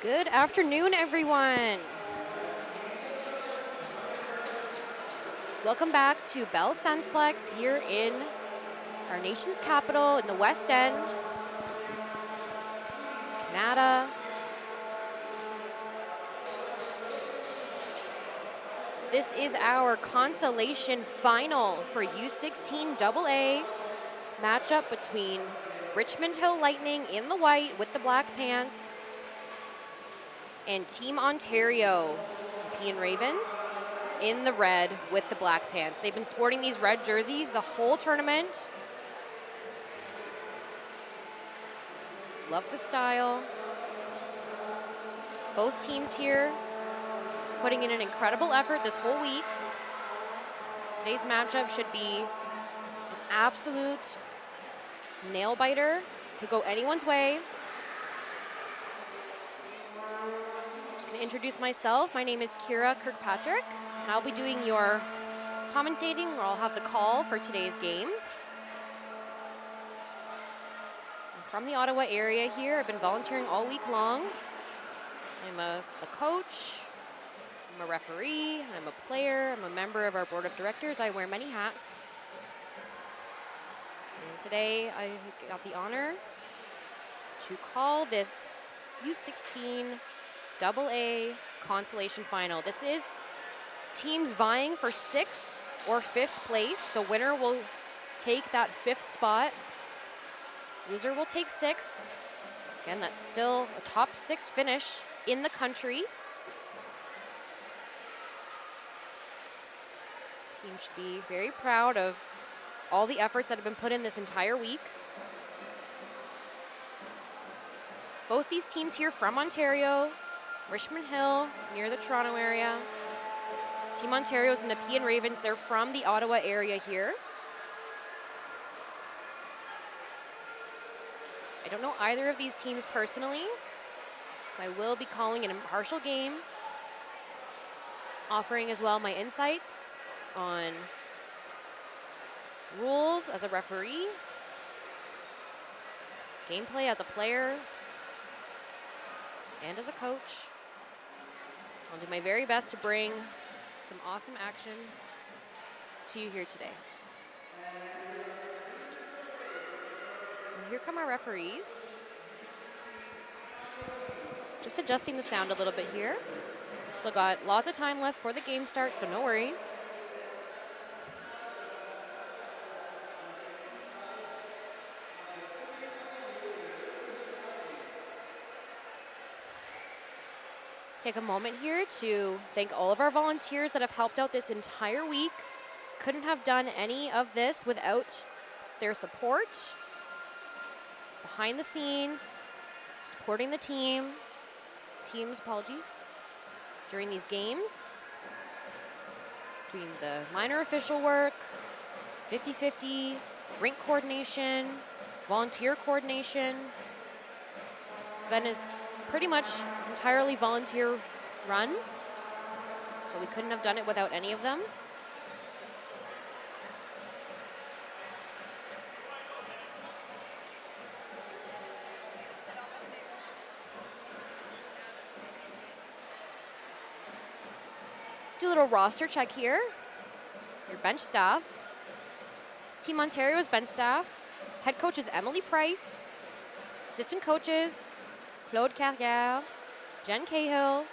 Good afternoon, everyone. Welcome back to Bell Sensplex here in our nation's capital in the West End, Canada. This is our consolation final for U16 AA matchup between Richmond Hill Lightning in the white with the black pants and Team Ontario Pean Ravens in the red with the black pants. They've been sporting these red jerseys the whole tournament. Love the style. Both teams here putting in an incredible effort this whole week. Today's matchup should be an absolute nail biter. Could go anyone's way. Just gonna introduce myself. My name is Kira Kirkpatrick, and I'll be doing your commentating, or I'll have the call for today's game. I'm from the Ottawa area here. I've been volunteering all week long. I'm a coach, I'm a referee, I'm a player, I'm a member of our board of directors. I wear many hats. And today I got the honor to call this U16 AA consolation final. This is teams vying for 6th or 5th place, so winner will take that 5th spot. Loser will take 6th. Again, that's still a top 6 finish in the country. Team should be very proud of all the efforts that have been put in this entire week. Both these teams here from Ontario, Richmond Hill, near the Toronto area. Team Ontario's and the Pean Ravens, they're from the Ottawa area here. I don't know either of these teams personally, so I will be calling an impartial game, offering as well my insights on rules as a referee, gameplay as a player, and as a coach. I'll do my very best to bring some awesome action to you here today. And here come our referees. Just adjusting the sound a little bit here. Still got lots of time left for the game start, so no worries. Take a moment here to thank all of our volunteers that have helped out this entire week. Couldn't have done any of this without their support. Behind the scenes, supporting the teams, during these games. Doing the minor official work, 50-50, rink coordination, volunteer coordination. This event is pretty much entirely volunteer run, so we couldn't have done it without any of them. Do a little roster check here. Your bench staff. Team Ontario's bench staff. Head coach is Emily Price. Assistant coaches, Claude Carrière, Jen Cahill,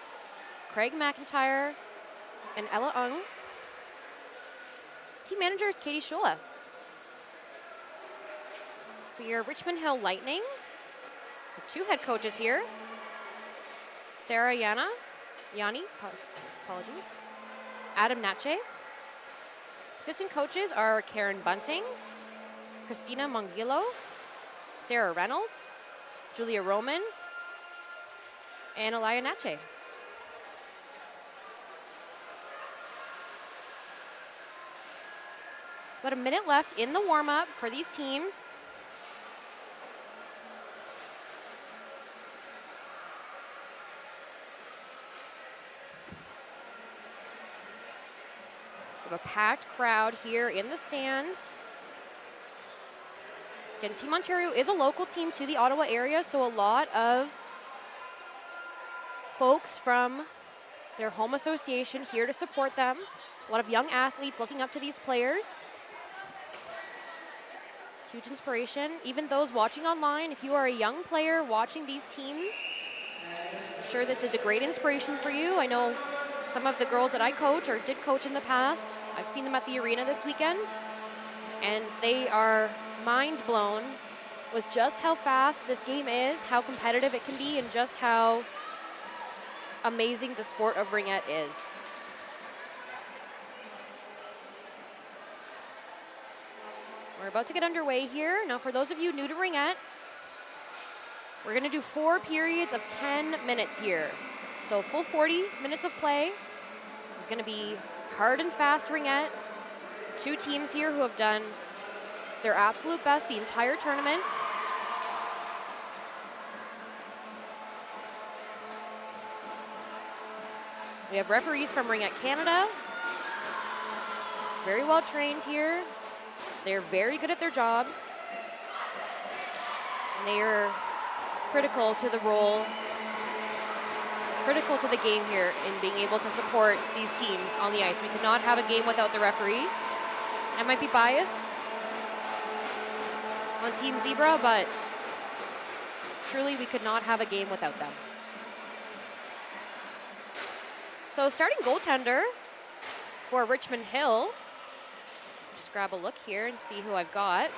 Craig McIntyre, and Ella Ung. Team manager is Katie Shula. For your Richmond Hill Lightning, we have 2 head coaches here. Sarah Yanni, apologies. Adam Natche. Assistant coaches are Karen Bunting, Christina Mongillo, Sarah Reynolds, Julia Roman, and Elia Natche. It's about a minute left in the warm-up for these teams. We have a packed crowd here in the stands. Again, Team Ontario is a local team to the Ottawa area, so a lot of folks from their home association here to support them. A lot of young athletes looking up to these players. Huge inspiration. Even those watching online, if you are a young player watching these teams, I'm sure this is a great inspiration for you. I know some of the girls that I coach or did coach in the past, I've seen them at the arena this weekend, and they are mind blown with just how fast this game is, how competitive it can be, and just how amazing the sport of ringette is. We're about to get underway here. Now, for those of you new to ringette, we're gonna do 4 periods of 10 minutes here. So full 40 minutes of play. This is gonna be hard and fast ringette. 2 teams here who have done their absolute best the entire tournament. We have referees from Ringette Canada. Very well trained here. They're very good at their jobs. And they are critical to the role, critical to the game here in being able to support these teams on the ice. We could not have a game without the referees. I might be biased on Team Zebra, but truly we could not have a game without them. So starting goaltender for Richmond Hill. Just grab a look here and see who I've got.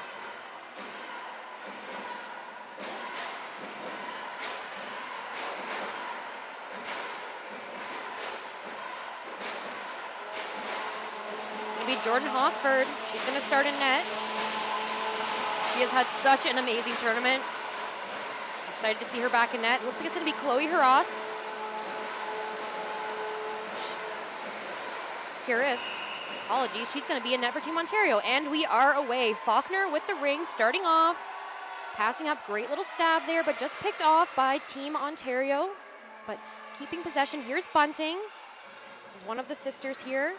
Gonna be Jordan Hosford. She's gonna start in net. She has had such an amazing tournament. Excited to see her back in net. Looks like it's gonna be Chloe Haras. Curious. Apologies, she's gonna be in net for Team Ontario, and we are away. Faulkner with the ring, starting off, passing up, great little stab there, but just picked off by Team Ontario, but keeping possession. Here's Bunting. This is one of the sisters here.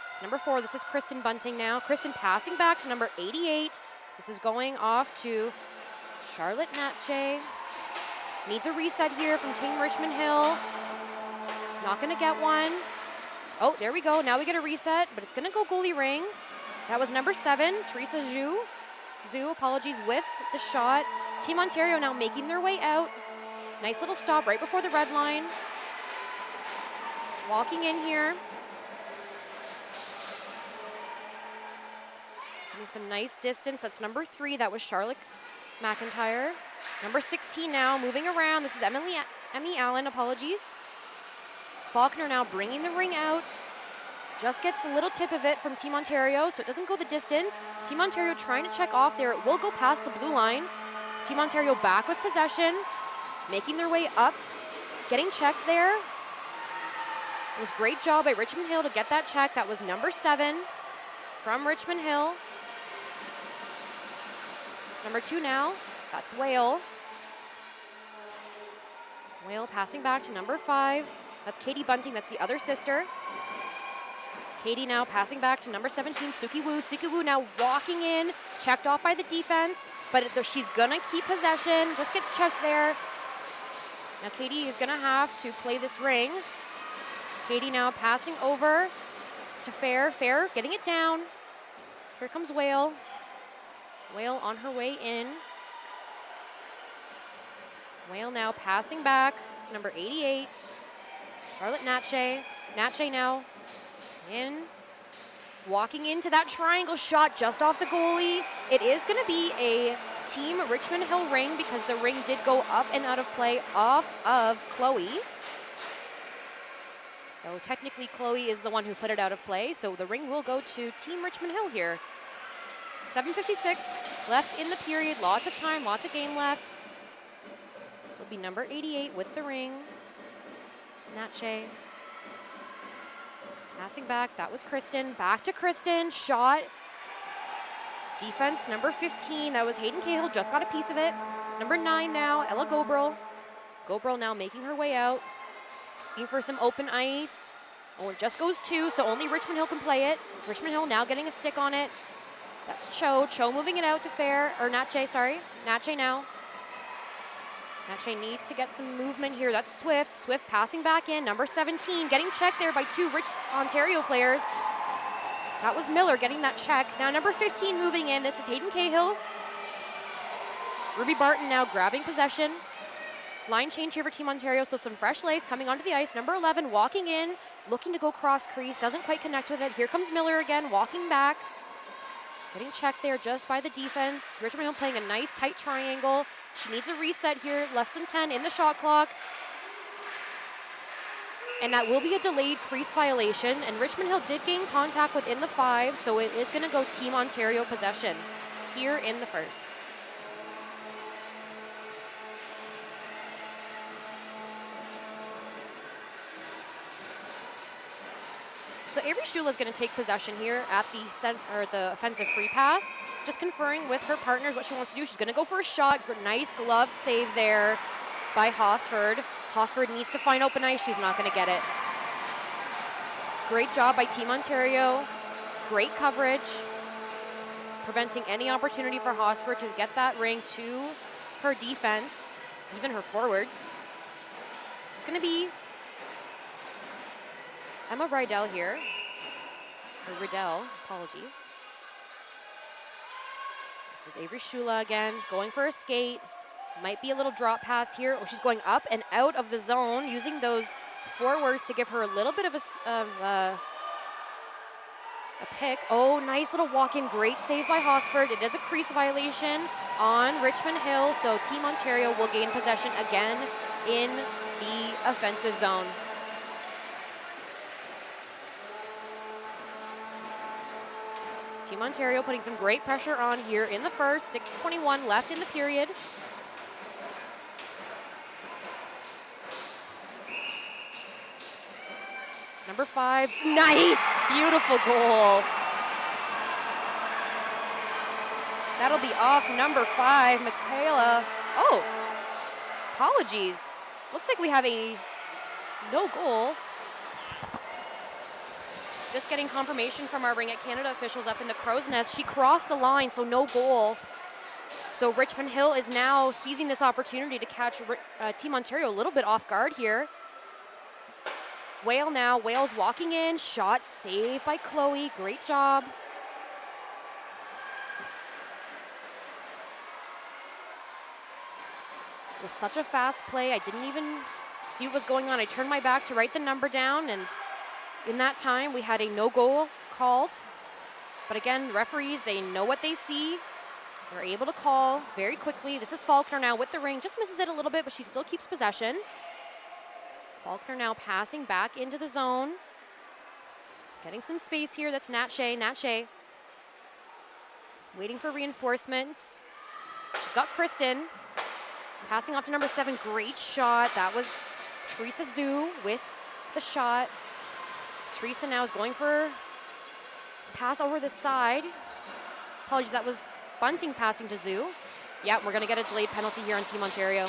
It's number 4, this is Kristen Bunting now. Kristen passing back to number 88. This is going off to Charlotte Natche. Needs a reset here from Team Richmond Hill. Not gonna get one. Oh, there we go. Now we get a reset, but it's going to go goalie ring. That was number 7, Teresa Zhu, apologies, with the shot. Team Ontario now making their way out. Nice little stop right before the red line. Walking in here. Getting some nice distance. That's number 3. That was Charlotte McIntyre. Number 16 now moving around. This is Emmy Allen, apologies. Faulkner now bringing the ring out. Just gets a little tip of it from Team Ontario, so it doesn't go the distance. Team Ontario trying to check off there. It will go past the blue line. Team Ontario back with possession, making their way up, getting checked there. It was a great job by Richmond Hill to get that check. That was number 7 from Richmond Hill. Number 2 now, that's Whale. Whale passing back to number 5. That's Katie Bunting, that's the other sister. Katie now passing back to number 17, Suki Wu. Suki Wu now walking in, checked off by the defense, but she's gonna keep possession, just gets checked there. Now Katie is gonna have to play this ring. Katie now passing over to Fair. Fair getting it down. Here comes Whale. Whale on her way in. Whale now passing back to number 88. Charlotte Natche. Natche now in. Walking into that triangle shot just off the goalie. It is going to be a Team Richmond Hill ring because the ring did go up and out of play off of Chloe. So technically Chloe is the one who put it out of play. So the ring will go to Team Richmond Hill here. 7:56 left in the period. Lots of time, lots of game left. This will be number 88 with the ring. Natche. Passing back, that was Kristen. Back to Kristen, shot. Defense, number 15, that was Hayden Cahill, just got a piece of it. Number 9 now, Ella Gobrel. Gobrel now making her way out. Looking for some open ice. Oh, it just goes 2, so only Richmond Hill can play it. Richmond Hill now getting a stick on it. That's Cho. Cho moving it out to Fair, or Natche, sorry. Natche now. Natche needs to get some movement here. That's Swift. Swift passing back in. Number 17 getting checked there by two Ontario players. That was Miller getting that check. Now number 15 moving in. This is Hayden Cahill. Ruby Barton now grabbing possession. Line change here for Team Ontario, so some fresh legs coming onto the ice. Number 11 walking in, looking to go cross crease. Doesn't quite connect with it. Here comes Miller again, walking back. Getting checked there just by the defense. Richmond Hill playing a nice tight triangle. She needs a reset here, less than 10 in the shot clock. And that will be a delayed crease violation. And Richmond Hill did gain contact within the 5, so it is gonna go Team Ontario possession here in the first. So Avery Stula is going to take possession here at the offensive free pass. Just conferring with her partners what she wants to do. She's going to go for a shot. Nice glove save there by Hosford. Hosford needs to find open ice. She's not going to get it. Great job by Team Ontario. Great coverage. Preventing any opportunity for Hosford to get that ring to her defense, even her forwards. It's going to be Emma Rydell here, or Riddell, apologies. This is Avery Shula again, going for a skate. Might be a little drop pass here. Oh, she's going up and out of the zone, using those forwards to give her a little bit of a pick. Oh, nice little walk-in, great save by Hosford. It is a crease violation on Richmond Hill, so Team Ontario will gain possession again in the offensive zone. Team Ontario putting some great pressure on here in the first. 6:21 left in the period. It's number 5. Nice! Beautiful goal. That'll be off number 5, Michaela. Oh, apologies. Looks like we have a no goal. Just getting confirmation from our Ringette Canada officials up in the crow's nest. She crossed the line, so no goal. So Richmond Hill is now seizing this opportunity to catch Team Ontario a little bit off guard here. Whale now, Whale's walking in, shot saved by Chloe, great job. It was such a fast play, I didn't even see what was going on. I turned my back to write the number down, and in that time, we had a no goal called. But again, referees, they know what they see. They're able to call very quickly. This is Faulkner now with the ring. Just misses it a little bit, but she still keeps possession. Faulkner now passing back into the zone. Getting some space here. That's Natche. Natche waiting for reinforcements. She's got Kristen. Passing off to number 7. Great shot. That was Teresa Zhu with the shot. Teresa now is going for pass over the side. Apologies, that was Bunting passing to Zhu. Yeah, we're going to get a delayed penalty here on Team Ontario.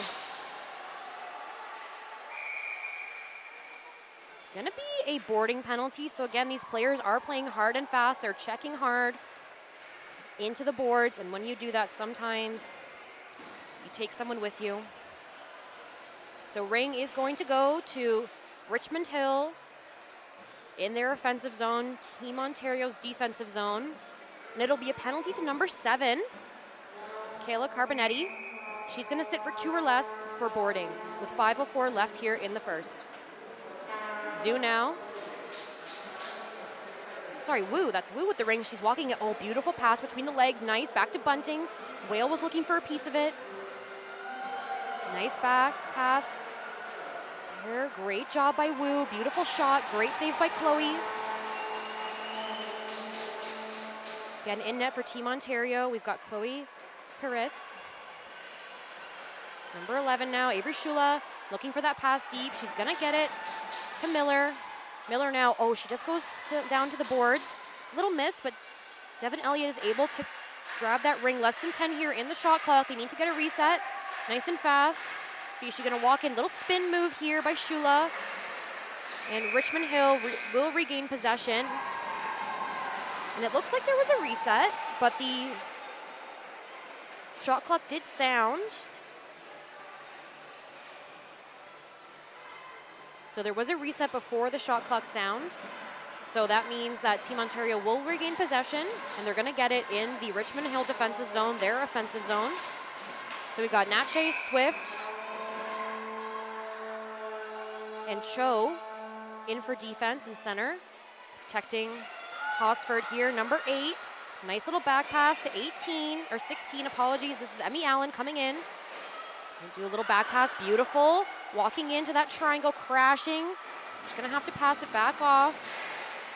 It's going to be a boarding penalty. So again, these players are playing hard and fast. They're checking hard into the boards. And when you do that, sometimes you take someone with you. So ring is going to go to Richmond Hill in their offensive zone, Team Ontario's defensive zone. And it'll be a penalty to number 7, Kayla Carbonetti. She's gonna sit for 2 or less for boarding with 5:04 left here in the first. Zhu now. Sorry, Wu, that's Wu with the ring. She's walking it. Oh, beautiful pass between the legs. Nice, back to Bunting. Whale was looking for a piece of it. Nice back pass. Here, great job by Wu. Beautiful shot. Great save by Chloe. Again, in net for Team Ontario, we've got Chloe Paris. Number 11 now, Avery Shula, looking for that pass deep. She's gonna get it to Miller. Miller now, oh, she just goes down to the boards. Little miss, but Devin Elliott is able to grab that ring. Less than 10 here in the shot clock. They need to get a reset, nice and fast. See, she's gonna walk in, little spin move here by Shula. And Richmond Hill will regain possession. And it looks like there was a reset, but the shot clock did sound. So there was a reset before the shot clock sound. So that means that Team Ontario will regain possession, and they're going to get it in the Richmond Hill defensive zone, their offensive zone. So we've got Natche, Swift, and Cho in for defense and center, protecting Hosford here, number 8. Nice little back pass to 18, or 16, apologies. This is Emmy Allen coming in. And do a little back pass, beautiful. Walking into that triangle, crashing. Just gonna have to pass it back off.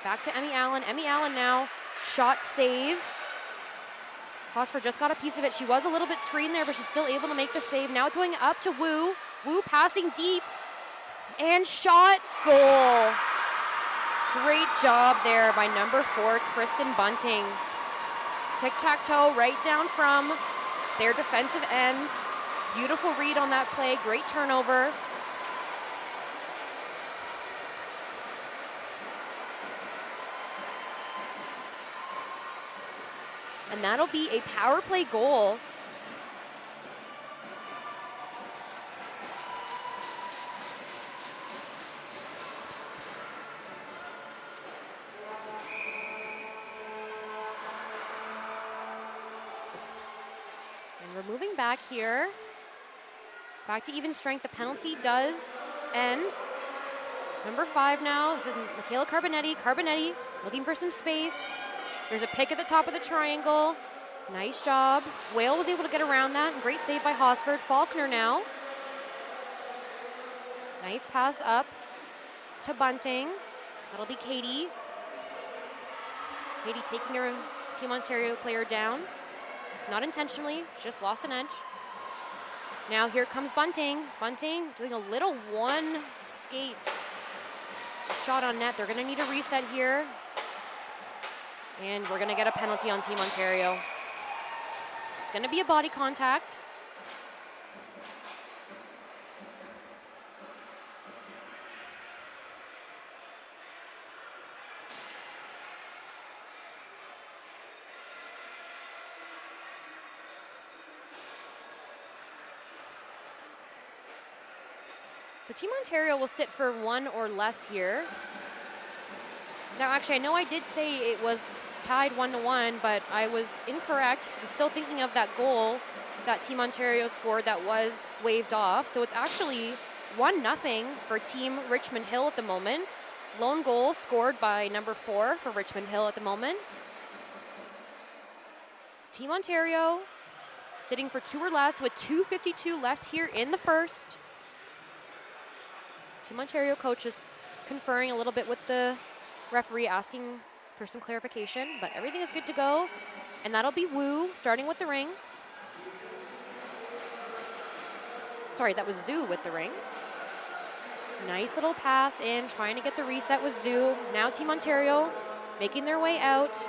Back to Emmy Allen. Emmy Allen now, shot save. Hosford just got a piece of it. She was a little bit screened there, but she's still able to make the save. Now it's going up to Wu. Wu passing deep, and shot, goal. Great job there by number 4, Kristen Bunting. Tic-tac-toe right down from their defensive end. Beautiful read on that play, great turnover. And that'll be a power play goal. And we're moving back here. Back to even strength. The penalty does end. Number 5 now. This is Michaela Carbonetti. Carbonetti looking for some space. There's a pick at the top of the triangle. Nice job. Whale was able to get around that. And great save by Hosford. Faulkner now. Nice pass up to Bunting. That'll be Katie. Katie taking her Team Ontario player down. Not intentionally, just lost an edge. Now here comes Bunting. Bunting doing a little one skate shot on net. They're gonna need a reset here. And we're gonna get a penalty on Team Ontario. It's gonna be a body contact. So Team Ontario will sit for 1 or less here. Now, actually, I know I did say it was tied 1-1, but I was incorrect. I'm still thinking of that goal that Team Ontario scored that was waved off. So it's actually 1-0 for Team Richmond Hill at the moment. Lone goal scored by number 4 for Richmond Hill at the moment. So Team Ontario sitting for 2 or less with 2:52 left here in the first. Team Ontario coach is conferring a little bit with the referee, asking for some clarification, but everything is good to go. And that'll be Wu starting with the ring. Sorry, that was Zhu with the ring. Nice little pass in, trying to get the reset with Zhu. Now Team Ontario making their way out.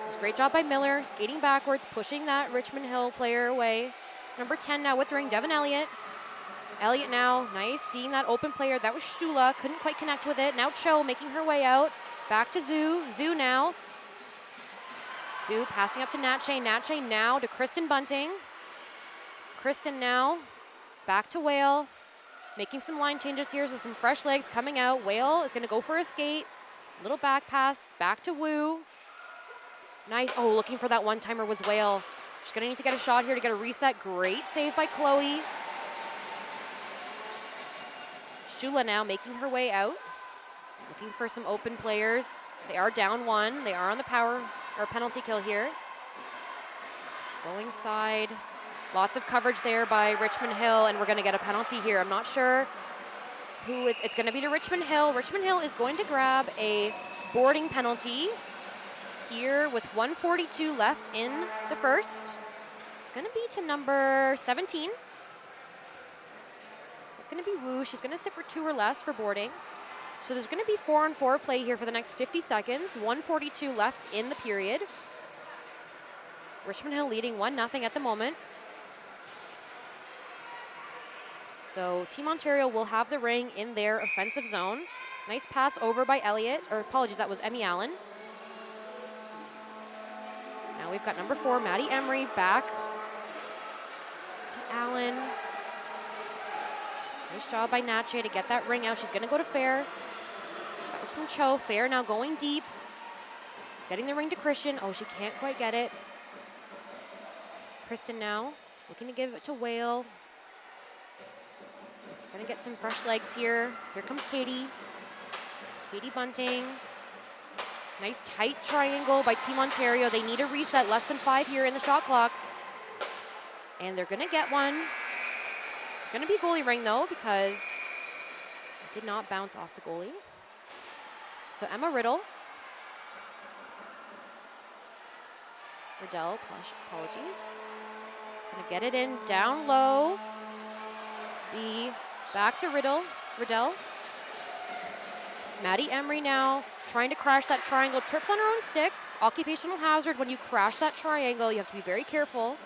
It's a great job by Miller, skating backwards, pushing that Richmond Hill player away. Number 10 now with the ring, Devin Elliott. Elliott now, nice, seeing that open player. That was Stula, couldn't quite connect with it. Now Cho making her way out. Back to Zhu. Zhu now. Zhu passing up to Natche. Natche now to Kristen Bunting. Kristen now back to Whale. Making some line changes here, so some fresh legs coming out. Whale is going to go for a skate. Little back pass, back to Wu. Nice, oh, looking for that one-timer was Whale. She's going to need to get a shot here to get a reset. Great save by Chloe. Shula now making her way out. Looking for some open players. They are down 1. They are on the power or penalty kill here. Going side. Lots of coverage there by Richmond Hill, and we're going to get a penalty here. I'm not sure who it's going to be to Richmond Hill. Richmond Hill is going to grab a boarding penalty here with 1:42 left in the first. It's going to be to number 17. It's going to be Wu. She's going to sit for 2 or less for boarding. So there's going to be 4-on-4 play here for the next 50 seconds. 1:42 left in the period. Richmond Hill leading 1-0 at the moment. So Team Ontario will have the ring in their offensive zone. Nice pass over by Elliott, or apologies, that was Emmy Allen. Now we've got number 4, Maddie Emery, back to Allen. Nice job by Natche to get that ring out. She's going to go to Fair. That was from Cho. Fair now going deep. Getting the ring to Christian. Oh, she can't quite get it. Kristen now looking to give it to Whale. Gonna get some fresh legs here. Here comes Katie. Katie Bunting. Nice tight triangle by Team Ontario. They need a reset, less than 5 here in the shot clock. And they're gonna get one. It's gonna be goalie ring though, because it did not bounce off the goalie. So Emma Riddle. Riddell, apologies. Gonna get it in, down low. Speed, back to Riddell. Maddie Emery now trying to crash that triangle, trips on her own stick. Occupational hazard when you crash that triangle. You have to be very careful.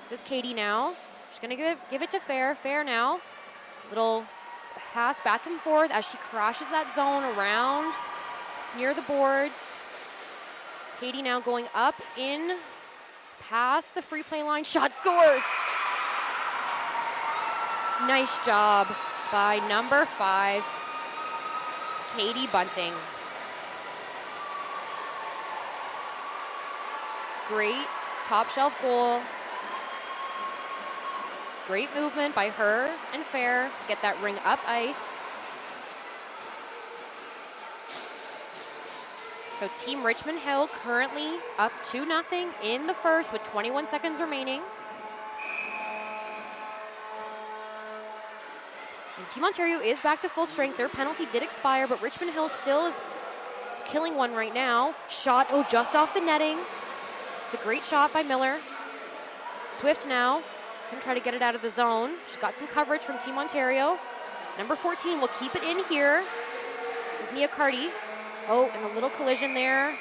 This is Katie now. She's gonna give it to Fair. Fair now. Little pass back and forth as she crashes that zone around near the boards. Katie now going up, in, past the free play line. Shot scores! Nice job by number 5, Katie Bunting. Great top shelf goal. Great movement by her and Fair. Get that ring up ice. So Team Richmond Hill currently up 2-0 in the first with 21 seconds remaining. And Team Ontario is back to full strength. Their penalty did expire, but Richmond Hill still is killing one right now. Shot, oh, just off the netting. It's a great shot by Miller. Swift now can try to get it out of the zone. She's got some coverage from Team Ontario. Number 14 will keep it in here. This is Nia Carty. Oh, and a little collision there.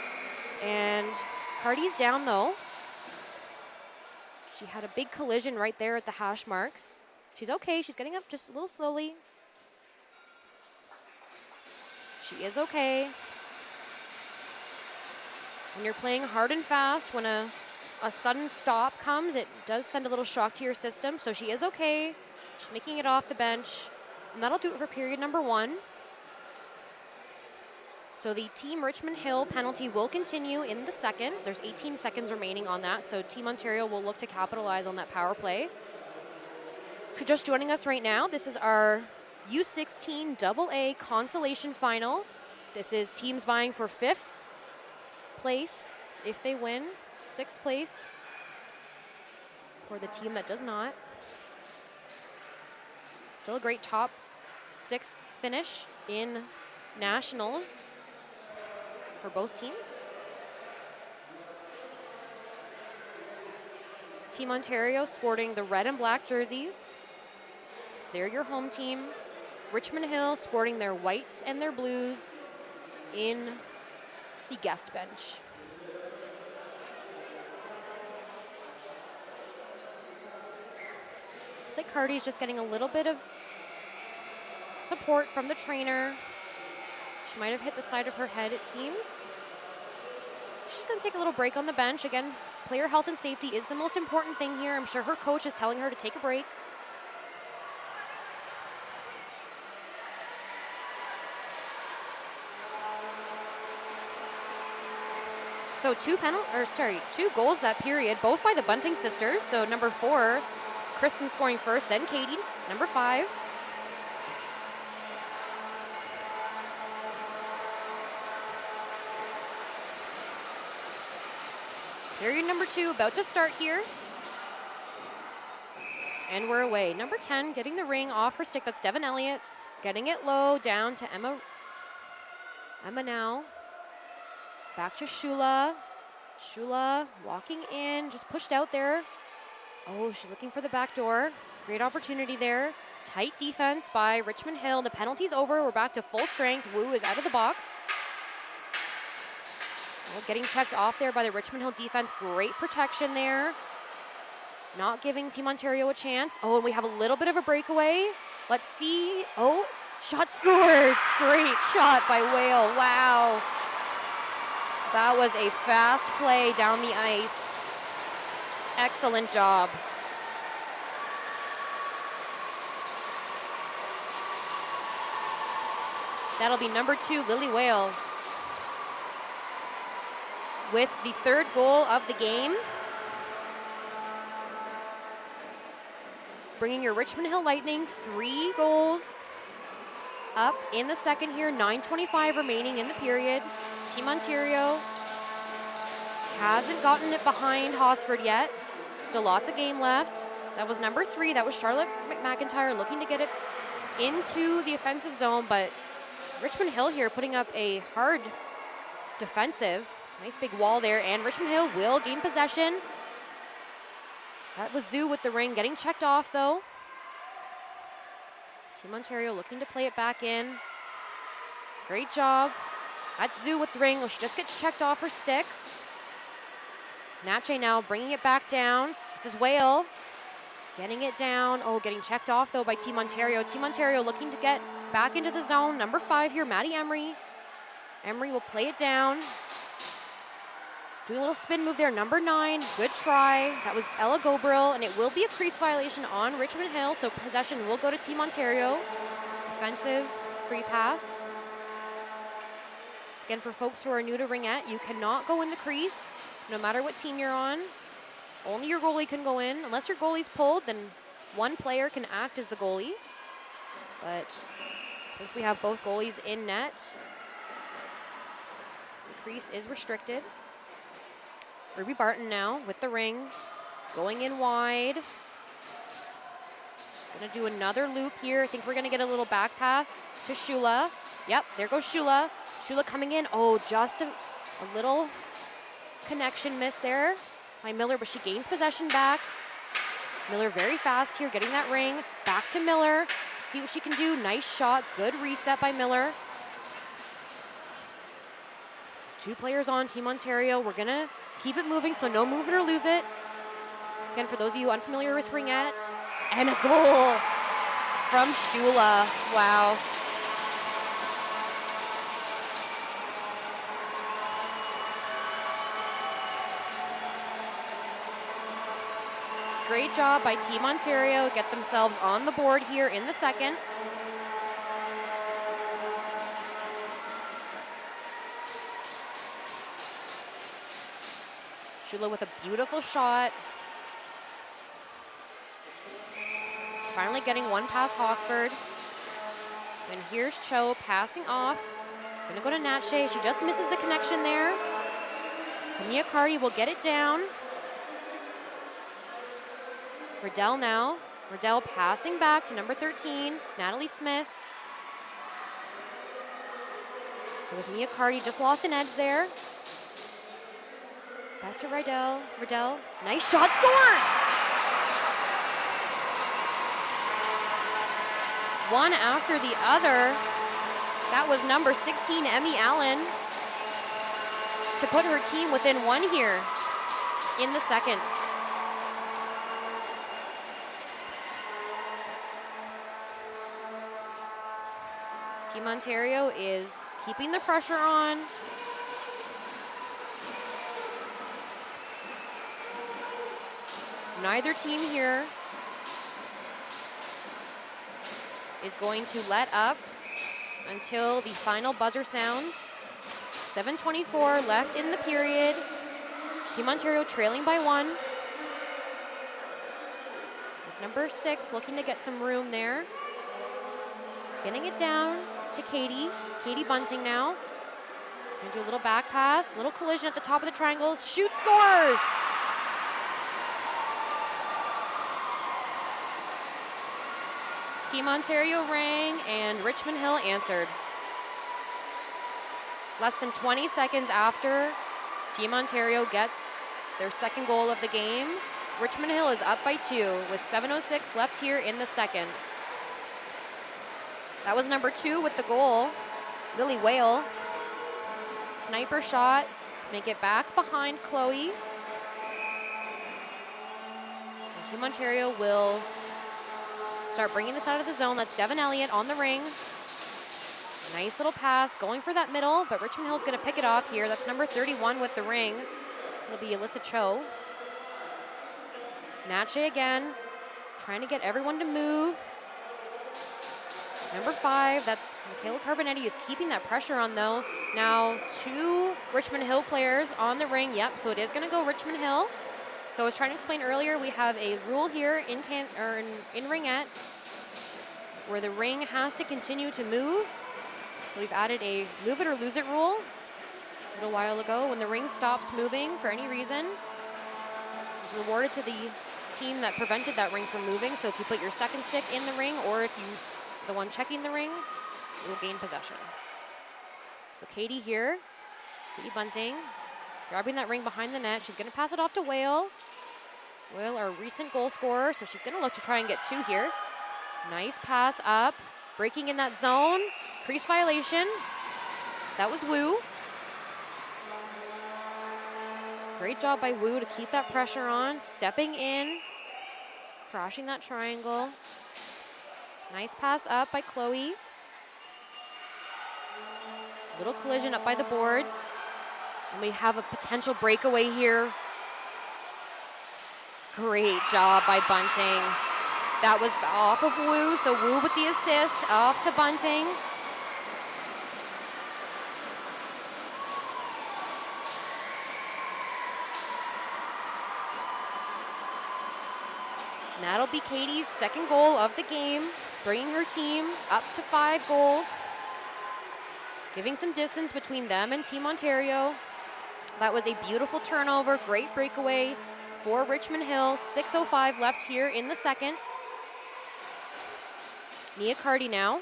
And Carty's down though. She had a big collision right there at the hash marks. She's okay, she's getting up just a little slowly. She is okay. When you're playing hard and fast, when a sudden stop comes, it does send a little shock to your system. So she is okay. She's making it off the bench. And that'll do it for period number 1. So the Team Richmond Hill penalty will continue in the second. There's 18 seconds remaining on that. So Team Ontario will look to capitalize on that power play. If you're just joining us right now, this is our U16 AA consolation final. This is teams vying for 5th place if they win, 6th place for the team that does not. Still a great top 6th finish in nationals for both teams. Team Ontario sporting the red and black jerseys. They're your home team. Richmond Hill sporting their whites and their blues in the guest bench. Looks like Carty's just getting a little bit of support from the trainer. She might have hit the side of her head, it seems. She's going to take a little break on the bench. Again, player health and safety is the most important thing here. I'm sure her coach is telling her to take a break. So two goals that period, both by the Bunting sisters. So number 4, Kristen scoring first, then Katie, number 5. Period number 2 about to start here. And we're away. Number 10 getting the ring off her stick. That's Devin Elliott. Getting it low down to Emma. Emma now. Back to Shula. Shula walking in, just pushed out there. Oh, she's looking for the back door. Great opportunity there. Tight defense by Richmond Hill. The penalty's over. We're back to full strength. Wu is out of the box. Oh, getting checked off there by the Richmond Hill defense. Great protection there. Not giving Team Ontario a chance. Oh, and we have a little bit of a breakaway. Let's see. Oh, shot scores. Great shot by Whale. Wow. That was a fast play down the ice. Excellent job. That'll be number 2, Lily Whale, with the 3rd goal of the game. Bringing your Richmond Hill Lightning 3 goals up in the second here. 9:25 remaining in the period. Team Ontario hasn't gotten it behind Hosford yet. Still lots of game left. That was number 3. That was Charlotte McIntyre looking to get it into the offensive zone, but Richmond Hill here putting up a hard defensive. Nice big wall there, and Richmond Hill will gain possession. That was Zoo with the ring, getting checked off though. Team Ontario looking to play it back in. Great job. That's Zoo with the ring. Oh, she just gets checked off her stick. Natche now bringing it back down. This is Whale getting it down. Oh, getting checked off though by Team Ontario. Team Ontario looking to get back into the zone. Number 5 here, Maddie Emery. Emery will play it down. Do a little spin move there, number 9, good try. That was Ella Gobril, and it will be a crease violation on Richmond Hill, so possession will go to Team Ontario. Offensive free pass. So again, for folks who are new to Ringette, you cannot go in the crease, no matter what team you're on. Only your goalie can go in. Unless your goalie's pulled, then one player can act as the goalie. But since we have both goalies in net, the crease is restricted. Ruby Barton now with the ring, going in wide. Just gonna do another loop here. I think we're gonna get a little back pass to Shula. Yep, there goes Shula. Shula coming in. Oh, just a little connection miss there by Miller, but she gains possession back. Miller very fast here, getting that ring. Back to Miller. See what she can do. Nice shot. Good reset by Miller. 2 players on Team Ontario. We're gonna keep it moving, so no move it or lose it. Again, for those of you unfamiliar with Ringette, and a goal from Shula. Wow. Great job by Team Ontario. Get themselves on the board here in the second. Shula with a beautiful shot. Finally getting one past Hosford. And here's Cho passing off. Gonna go to Natche. She just misses the connection there. So Mia Carty will get it down. Riddell now. Riddell passing back to number 13, Natalie Smith. It was Mia Carty, just lost an edge there. Back to Riddell. Riddell, nice shot, scores! One after the other. That was number 16, Emmy Allen, to put her team within 1 here in the second. Team Ontario is keeping the pressure on. Neither team here is going to let up until the final buzzer sounds. 7:24 left in the period. Team Ontario trailing by 1. It's number 6 looking to get some room there. Getting it down to Katie. Katie Bunting now. Gonna do a little back pass, little collision at the top of the triangle. Shoot, scores! Team Ontario rang and Richmond Hill answered. Less than 20 seconds after Team Ontario gets their second goal of the game, Richmond Hill is up by 2 with 7:06 left here in the second. That was number 2 with the goal, Lily Whale. Sniper shot, make it back behind Chloe. And Team Ontario will start bringing this out of the zone. That's Devin Elliott on the ring. Nice little pass, going for that middle, but Richmond Hill's gonna pick it off here. That's number 31 with the ring. It'll be Alyssa Cho. Natche again, trying to get everyone to move. Number 5, that's Michaela Carbonetti, is keeping that pressure on, though. Now 2 Richmond Hill players on the ring. Yep, so it is going to go Richmond Hill. So I was trying to explain earlier, we have a rule here in Ringette where the ring has to continue to move. So we've added a move it or lose it rule a little while ago. When the ring stops moving for any reason, it's rewarded to the team that prevented that ring from moving. So if you put your second stick in the ring, or if you the one checking the ring, you will gain possession. So Katie here, Katie Bunting, grabbing that ring behind the net. She's going to pass it off to Whale. Whale, our recent goal scorer, so she's going to look to try and get 2 here. Nice pass up, breaking in that zone. Crease violation. That was Wu. Great job by Wu to keep that pressure on, stepping in, crashing that triangle. Nice pass up by Chloe. Little collision up by the boards. And we have a potential breakaway here. Great job by Bunting. That was off of Wu, so Wu with the assist, off to Bunting. And that'll be Katie's second goal of the game, bringing her team up to 5 goals, giving some distance between them and Team Ontario. That was a beautiful turnover, great breakaway for Richmond Hill. 6:05 left here in the second. Nia Cardi now.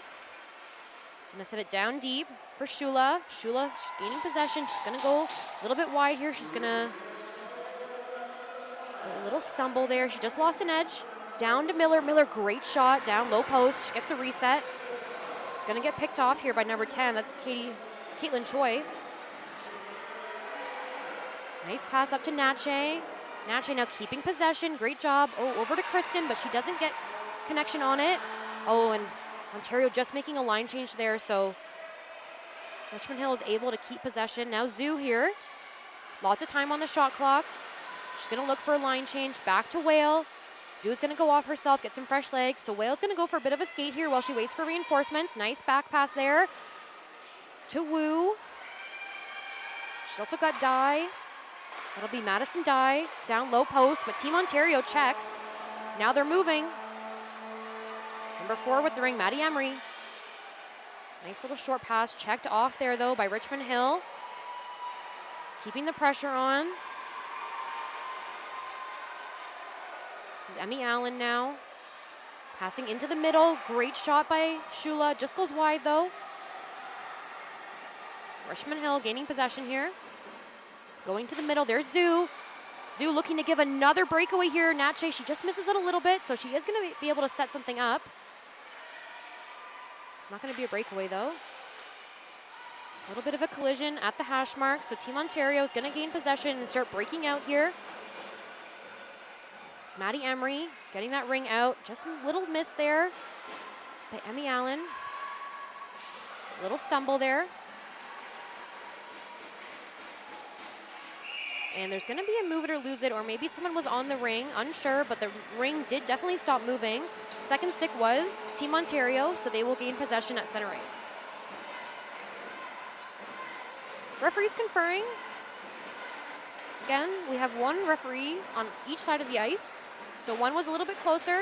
She's gonna set it down deep for Shula. Shula, she's gaining possession. She's gonna go a little bit wide here. She's gonna, a little stumble there. She just lost an edge. Down to Miller. Miller, great shot, down low post. She gets a reset. It's gonna get picked off here by number 10. That's Caitlin Choi. Nice pass up to Natche. Natche now keeping possession. Great job. Oh, over to Kristen, but she doesn't get connection on it. Oh, and Ontario just making a line change there, so Richmond Hill is able to keep possession. Now Zoo here. Lots of time on the shot clock. She's going to look for a line change. Back to Whale. Zoo is going to go off herself, get some fresh legs. So Whale's going to go for a bit of a skate here while she waits for reinforcements. Nice back pass there to Wu. She's also got Dye. That'll be Madison Dye, down low post, but Team Ontario checks. Now they're moving. Number 4 with the ring, Maddie Emery. Nice little short pass, checked off there though by Richmond Hill. Keeping the pressure on. This is Emmy Allen now. Passing into the middle, great shot by Shula, just goes wide though. Richmond Hill gaining possession here. Going to the middle, there's Zoo. Zoo looking to give another breakaway here. Natche, she just misses it a little bit, so she is going to be able to set something up. It's not going to be a breakaway, though. A little bit of a collision at the hash mark, so Team Ontario is going to gain possession and start breaking out here. It's Maddie Emery getting that ring out. Just a little miss there by Emmy Allen. A little stumble there. And there's going to be a move it or lose it, or maybe someone was on the ring, unsure, but the ring did definitely stop moving. Second stick was Team Ontario, so they will gain possession at center ice. Referees conferring. Again, we have one referee on each side of the ice. So one was a little bit closer,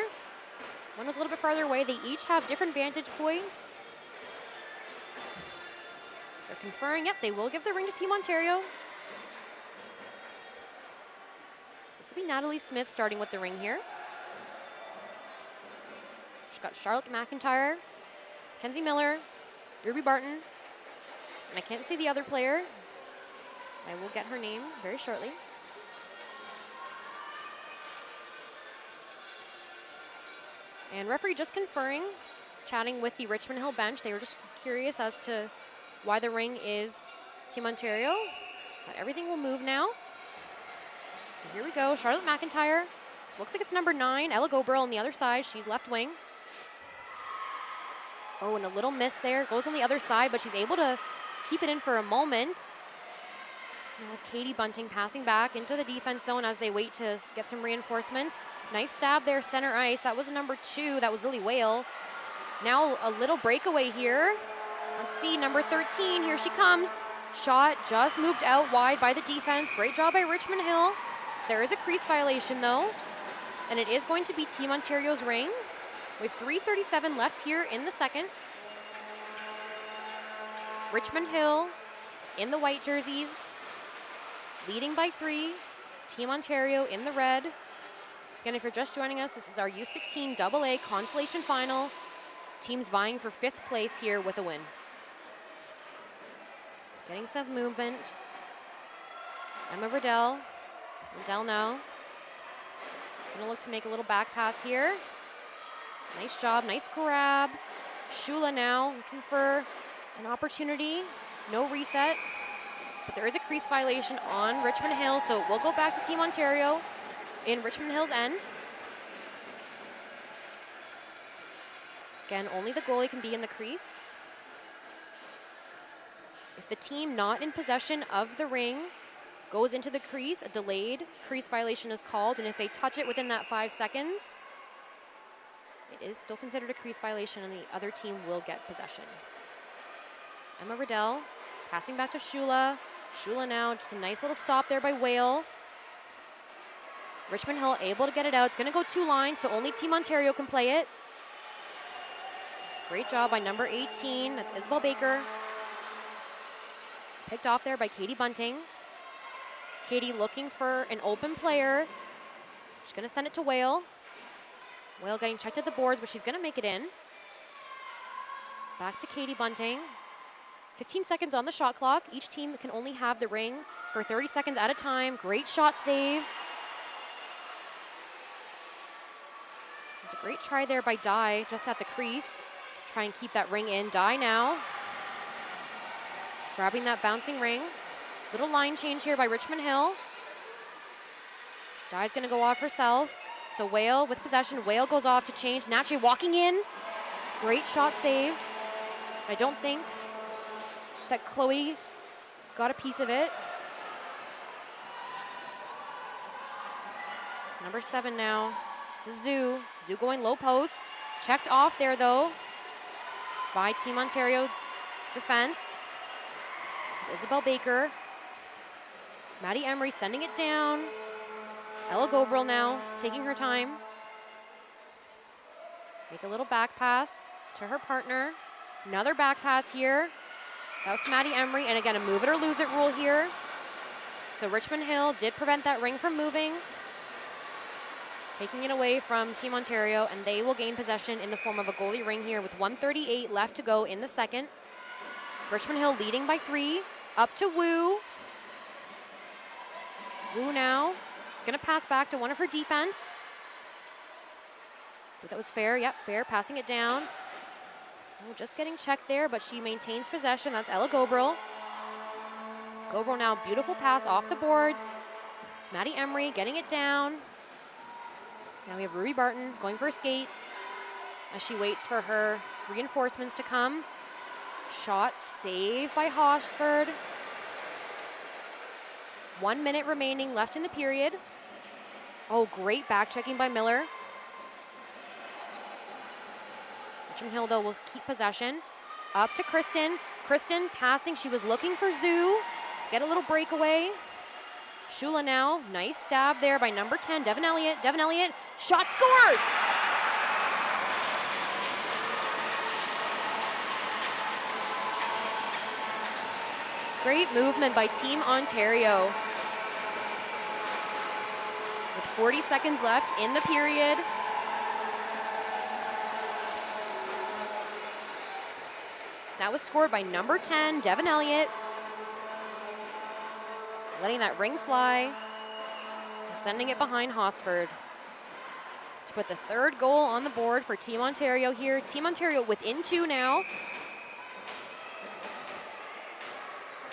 one was a little bit farther away. They each have different vantage points. They're conferring. Yep, they will give the ring to Team Ontario. This will be Natalie Smith starting with the ring here. She's got Charlotte McIntyre, Kenzie Miller, Ruby Barton, and I can't see the other player. I will get her name very shortly. And referee just conferring, chatting with the Richmond Hill bench. They were just curious as to why the ring is Team Ontario. But everything will move now. So here we go, Charlotte McIntyre. Looks like it's number 9, Ella Goberl on the other side. She's left wing. Oh, and a little miss there. Goes on the other side, but she's able to keep it in for a moment. That was Katie Bunting passing back into the defense zone as they wait to get some reinforcements. Nice stab there, center ice. That was number 2. That was Lily Whale. Now a little breakaway here. Let's see, number 13, here she comes. Shot just moved out wide by the defense. Great job by Richmond Hill. There is a crease violation though, and it is going to be Team Ontario's ring with 3:37 left here in the second. Richmond Hill in the white jerseys, leading by 3. Team Ontario in the red. Again, if you're just joining us, this is our U16 AA consolation final. Teams vying for 5th place here with a win. Getting some movement. Emma Riddell. Riddell now. Gonna look to make a little back pass here. Nice job, nice grab. Shula now looking for an opportunity. No reset, but there is a crease violation on Richmond Hill, so we'll go back to Team Ontario in Richmond Hill's end. Again, only the goalie can be in the crease. If the team not in possession of the ring goes into the crease, a delayed crease violation is called, and if they touch it within that 5 seconds, it is still considered a crease violation and the other team will get possession. It's Emma Riddell passing back to Shula. Shula now, just a nice little stop there by Whale. Richmond Hill able to get it out. It's gonna go 2 lines, so only Team Ontario can play it. Great job by number 18, that's Isabel Baker. Picked off there by Katie Bunting. Katie looking for an open player. She's gonna send it to Whale. Whale getting checked at the boards, but she's gonna make it in. Back to Katie Bunting. 15 seconds on the shot clock. Each team can only have the ring for 30 seconds at a time. Great shot save. It's a great try there by Dye, just at the crease. Try and keep that ring in. Dye now. Grabbing that bouncing ring. Little line change here by Richmond Hill. Dye's gonna go off herself. So Whale with possession. Whale goes off to change. Natche walking in. Great shot save. I don't think that Chloe got a piece of it. It's number 7 now. This is Zoo. Zoo going low post. Checked off there though by Team Ontario defense. It's Isabel Baker. Maddie Emery sending it down. Ella Gobrel now taking her time. Make a little back pass to her partner. Another back pass here. That was to Maddie Emery, and again, a move it or lose it rule here. So Richmond Hill did prevent that ring from moving, taking it away from Team Ontario, and they will gain possession in the form of a goalie ring here with 1:38 left to go in the second. Richmond Hill leading by 3, up to Wu. Wu now is gonna pass back to one of her defense. But that was fair, yep, fair, passing it down. Oh, just getting checked there, but she maintains possession. That's Ella Gobrel. Gobrel now, beautiful pass off the boards. Maddie Emery getting it down. Now we have Ruby Barton going for a skate as she waits for her reinforcements to come. Shot saved by Hoshford. 1 minute remaining left in the period. Oh, great back checking by Miller. Richmond Hill, though, will keep possession. Up to Kristen. Kristen passing. She was looking for Zoo. Get a little breakaway. Shula now. Nice stab there by number 10, Devin Elliott. Devin Elliott, shot scores! Great movement by Team Ontario. With 40 seconds left in the period. That was scored by number 10, Devin Elliott. Letting that ring fly. Sending it behind Hosford. To put the 3rd goal on the board for Team Ontario here. Team Ontario within 2 now.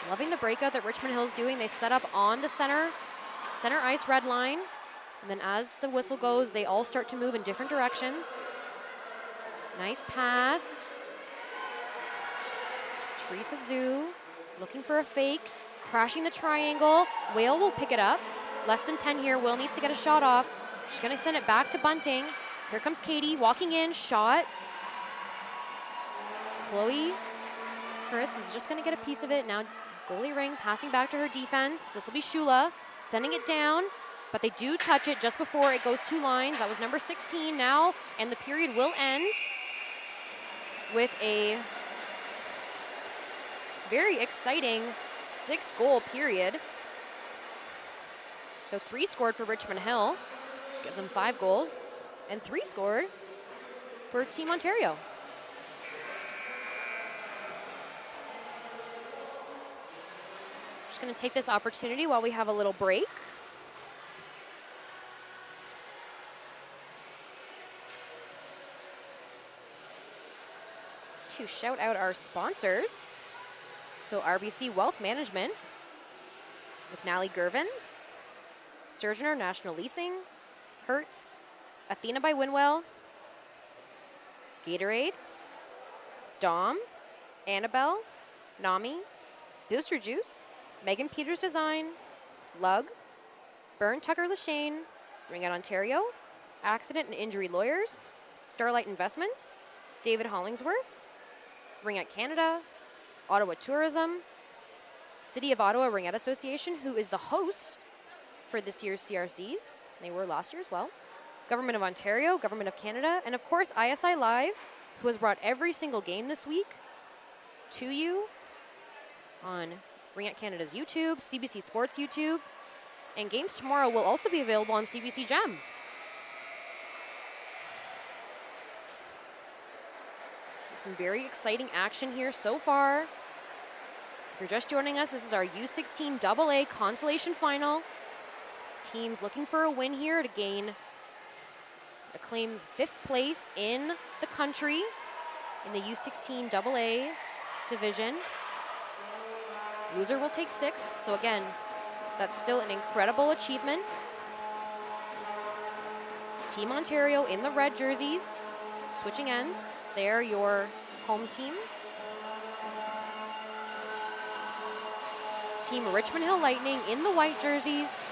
Loving the breakout that Richmond Hill is doing. They set up on the center ice red line. And then as the whistle goes, they all start to move in different directions. Nice pass. Teresa Zhu looking for a fake, crashing the triangle. Whale will pick it up. Less than 10 here. Will needs to get a shot off. She's gonna send it back to Bunting. Here comes Katie walking in, shot. Chloe Chris is just going to get a piece of it. Now goalie Ring passing back to her defense. This will be Shula sending it down, but they do touch it just before it goes 2 lines. That was number 16 now, and the period will end with a very exciting 6-goal period. So 3 scored for Richmond Hill, give them 5 goals, and 3 scored for Team Ontario. Just going to take this opportunity while we have a little break. To shout out our sponsors. So RBC Wealth Management, McNally Gervin, Sturgeon National Leasing, Hertz, Athena by Winwell, Gatorade, Dom, Annabelle, Nami, Booster Juice, Megan Peters Design, Lug, Byrne Tucker Lashane, Ringette Ontario, Accident and Injury Lawyers, Starlight Investments, David Hollingsworth, Ringette Canada, Ottawa Tourism, City of Ottawa Ringette Association, who is the host for this year's CRCs. They were last year as well. Government of Ontario, Government of Canada, and of course ISI Live, who has brought every single game this week to you on Ringette Canada's YouTube, CBC Sports YouTube, and games tomorrow will also be available on CBC Gem. Some very exciting action here so far. If you're just joining us, this is our U16 AA consolation final. Teams looking for a win here to gain the claimed 5th place in the country in the U16 AA division. Loser will take 6th, so again, that's still an incredible achievement. Team Ontario in the red jerseys, switching ends. They're your home team. Team Richmond Hill Lightning in the white jerseys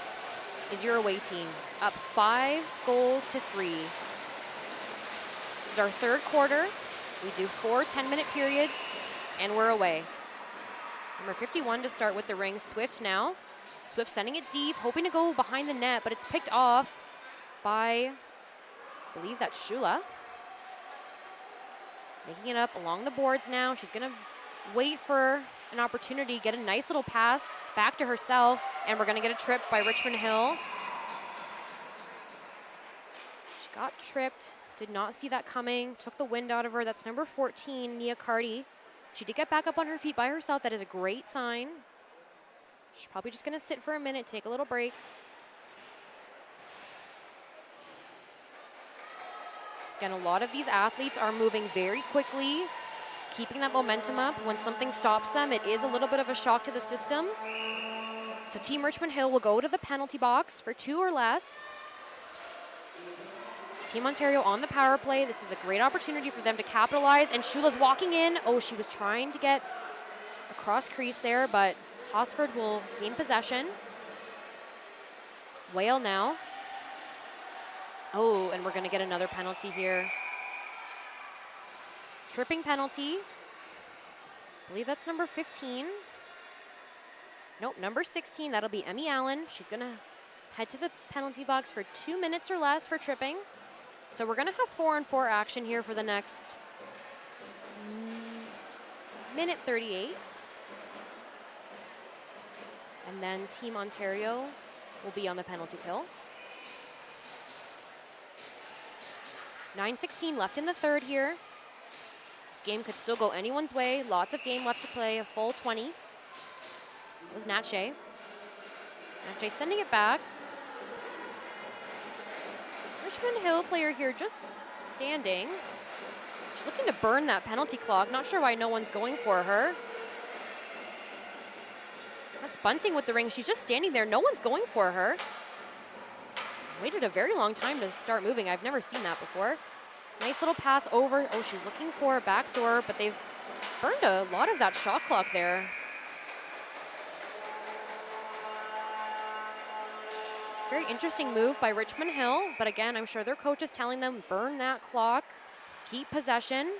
is your away team, up 5 goals to 3. This is our 3rd quarter. We do 4 10-minute periods, and we're away. Number 51 to start with the Ring, Swift now. Swift sending it deep, hoping to go behind the net, but it's picked off by, I believe that's Shula. Making it up along the boards now. She's going to wait for an opportunity, get a nice little pass back to herself, and we're going to get a trip by Richmond Hill. She got tripped, did not see that coming, took the wind out of her. That's number 14, Nia Carty. She did get back up on her feet by herself. That is a great sign. She's probably just going to sit for a minute, take a little break. Again, a lot of these athletes are moving very quickly, keeping that momentum up. When something stops them, it is a little bit of a shock to the system. So Team Richmond Hill will go to the penalty box for 2 or less. Team Ontario on the power play. This is a great opportunity for them to capitalize, and Shula's walking in. Oh, she was trying to get across crease there, but Hosford will gain possession. Whale now. Oh, and we're going to get another penalty here. Tripping penalty. I believe that's number 15. Nope, number 16. That'll be Emmy Allen. She's going to head to the penalty box for 2 minutes or less for tripping. So we're going to have 4-on-4 action here for the next minute 38. And then Team Ontario will be on the penalty kill. 9:16 left in the 3rd here. This game could still go anyone's way. Lots of game left to play, a full 20. It was Natche. Natche sending it back. Richmond Hill player here just standing. She's looking to burn that penalty clock. Not sure why no one's going for her. That's Bunting with the ring. She's just standing there. No one's going for her. Waited a very long time to start moving. I've never seen that before. Nice little pass over. Oh, she's looking for a back door, but they've burned a lot of that shot clock there. It's a very interesting move by Richmond Hill, but again, I'm sure their coach is telling them, burn that clock, keep possession.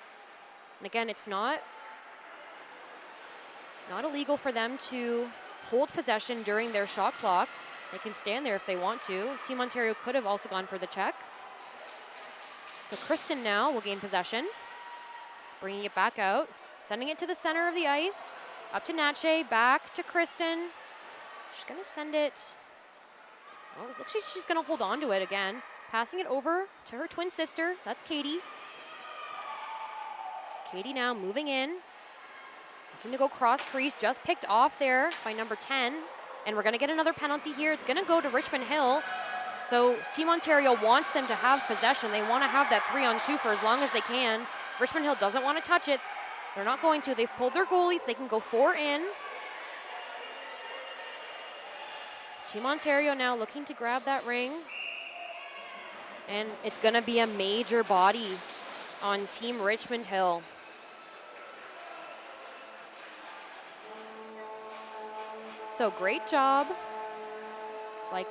And again, it's not illegal for them to hold possession during their shot clock. They can stand there if they want to. Team Ontario could have also gone for the check. So Kristen now will gain possession, bringing it back out, sending it to the center of the ice, up to Natche, back to Kristen. She's gonna send it, oh, it looks like she's gonna hold on to it again, passing it over to her twin sister, that's Katie. Katie now moving in, looking to go cross crease, just picked off there by number 10. And we're gonna get another penalty here. It's gonna go to Richmond Hill. So Team Ontario wants them to have possession. They wanna have that 3-on-2 for as long as they can. Richmond Hill doesn't wanna touch it. They're not going to. They've pulled their goalies. They can go 4 in. Team Ontario now looking to grab that ring. And it's gonna be a major body on Team Richmond Hill. So great job, like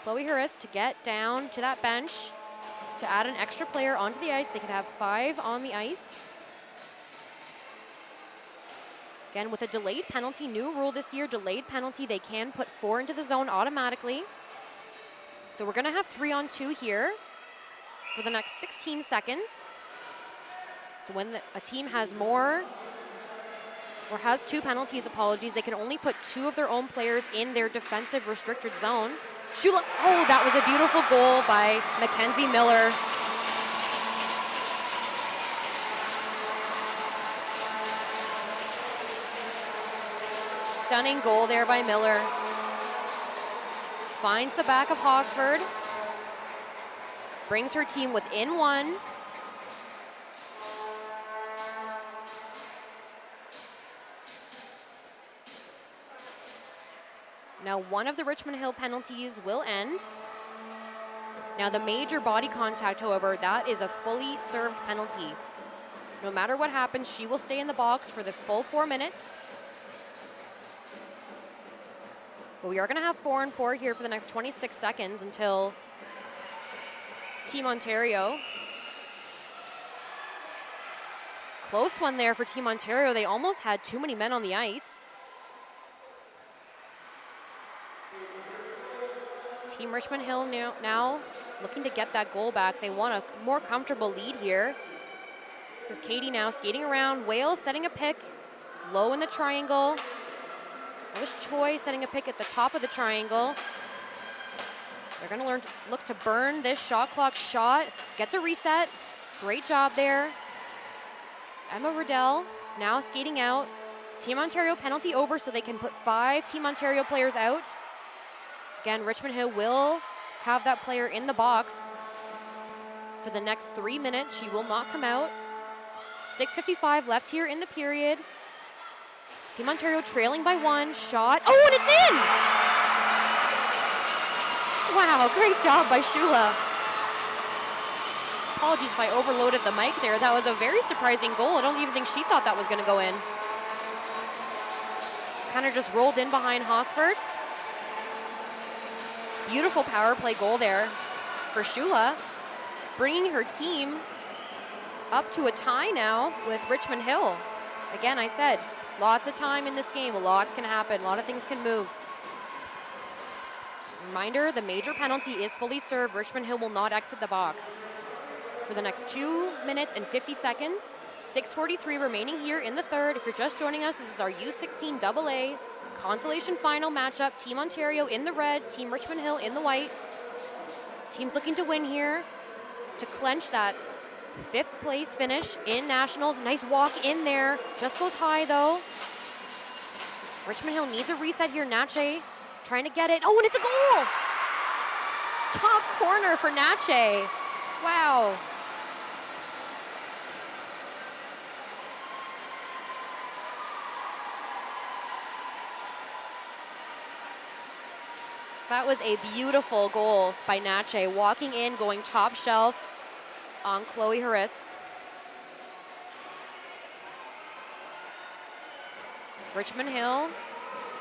Chloe Harris, to get down to that bench, to add an extra player onto the ice. They could have 5 on the ice. Again, with a delayed penalty, new rule this year, delayed penalty, they can put 4 into the zone automatically. So we're gonna have 3-on-2 here for the next 16 seconds. So when a team has more, or has 2 penalties, apologies, they can only put 2 of their own players in their defensive restricted zone. Shula, oh, that was a beautiful goal by Mackenzie Miller. Stunning goal there by Miller. Finds the back of Hosford. Brings her team within 1. Now, one of the Richmond Hill penalties will end. Now, the major body contact, however, that is a fully served penalty. No matter what happens, she will stay in the box for the full 4 minutes. But we are going to have 4-on-4 here for the next 26 seconds until Team Ontario. Close one there for Team Ontario. They almost had too many men on the ice. Team Richmond Hill now looking to get that goal back. They want a more comfortable lead here. This is Katie now skating around. Wales setting a pick low in the triangle. That was Choi setting a pick at the top of the triangle. They're going to look to burn this shot clock shot. Gets a reset. Great job there. Emma Riddell now skating out. Team Ontario penalty over, so they can put 5 Team Ontario players out. Again, Richmond Hill will have that player in the box for the next 3 minutes. She will not come out. 6:55 left here in the period. Team Ontario trailing by 1. Shot. Oh, and it's in! Wow, great job by Shula. Apologies if I overloaded the mic there. That was a very surprising goal. I don't even think she thought that was going to go in. Kind of just rolled in behind Hosford. Beautiful power play goal there for Shula, bringing her team up to a tie now with Richmond Hill. Again, I said, lots of time in this game. Lots can happen. A lot of things can move. Reminder, the major penalty is fully served. Richmond Hill will not exit the box for the next 2 minutes and 50 seconds. 6:43 remaining here in the third. If you're just joining us, this is our U16 AA consolation final matchup. Team Ontario in the red, Team Richmond Hill in the white. Teams looking to win here to clench that 5th place finish in Nationals. Nice walk in there. Just goes high though. Richmond Hill needs a reset here. Natche trying to get it. Oh, and it's a goal! Top corner for Natche. Wow. That was a beautiful goal by Natche, walking in, going top shelf on Chloe Harris. Richmond Hill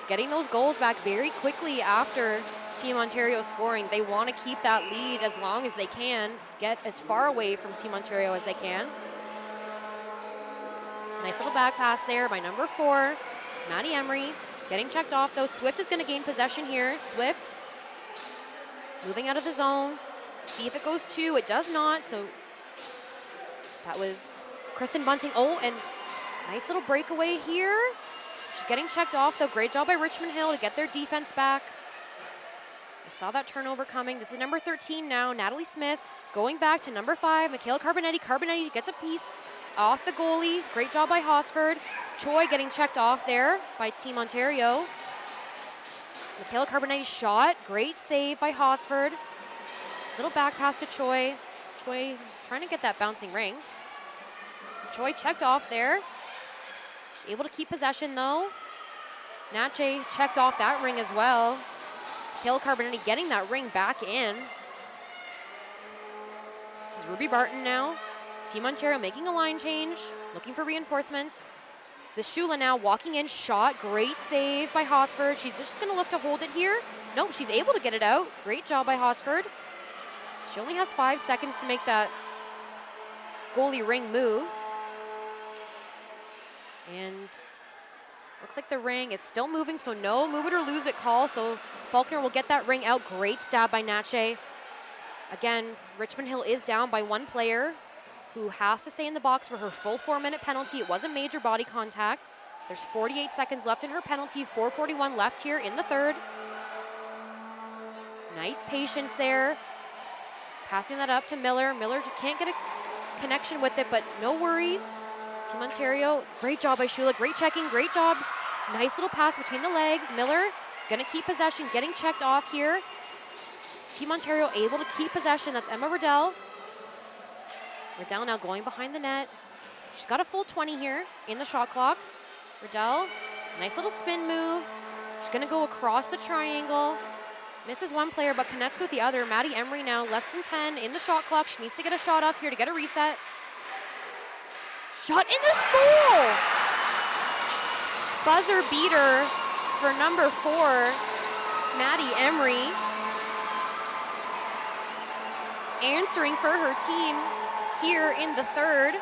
getting those goals back very quickly after Team Ontario scoring. They want to keep that lead as long as they can, get as far away from Team Ontario as they can. Nice little back pass there by number 4. It's Maddie Emery. Getting checked off, though. Swift is going to gain possession here. Swift moving out of the zone. See if it goes 2. It does not, so that was Kristen Bunting. Oh, and nice little breakaway here. She's getting checked off, though. Great job by Richmond Hill to get their defense back. I saw that turnover coming. This is number 13 now, Natalie Smith. Going back to number 5, Michaela Carbonetti. Carbonetti gets a piece off the goalie. Great job by Hosford. Choi getting checked off there by Team Ontario. Michaela Carbonetti's shot. Great save by Hosford. Little back pass to Choi. Choi trying to get that bouncing ring. Choi checked off there. She's able to keep possession though. Natche checked off that ring as well. Michaela Carbonetti getting that ring back in. This is Ruby Barton now. Team Ontario making a line change, looking for reinforcements. The Shula now walking in, shot, great save by Hosford. She's just gonna look to hold it here. Nope, she's able to get it out. Great job by Hosford. She only has 5 seconds to make that goalie ring move. And looks like the ring is still moving, so no move it or lose it call. So Faulkner will get that ring out. Great stab by Natche. Again, Richmond Hill is down by 1 player who has to stay in the box for her full 4-minute penalty. It was a major body contact. There's 48 seconds left in her penalty, 4:41 left here in the 3rd. Nice patience there. Passing that up to Miller. Miller just can't get a connection with it, but no worries. Team Ontario, great job by Shula. Great checking, great job. Nice little pass between the legs. Miller gonna keep possession, getting checked off here. Team Ontario able to keep possession. That's Emma Riddell. Riddell now going behind the net. She's got a full 20 here in the shot clock. Riddell, nice little spin move. She's gonna go across the triangle. Misses 1 player, but connects with the other. Maddie Emery now less than 10 in the shot clock. She needs to get a shot off here to get a reset. Shot in this goal! Buzzer beater for number 4, Maddie Emery. Answering for her team here in the 3rd.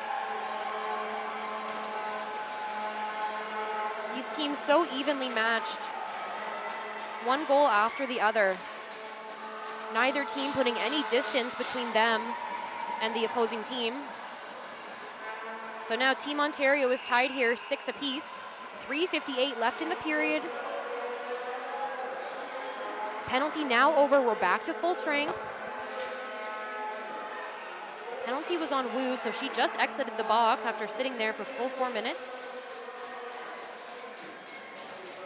These teams so evenly matched. 1 goal after the other. Neither team putting any distance between them and the opposing team. So now Team Ontario is tied here, 6 apiece. 3:58 left in the period. Penalty now over. We're back to full strength. Penalty was on Wu, so she just exited the box after sitting there for full 4 minutes.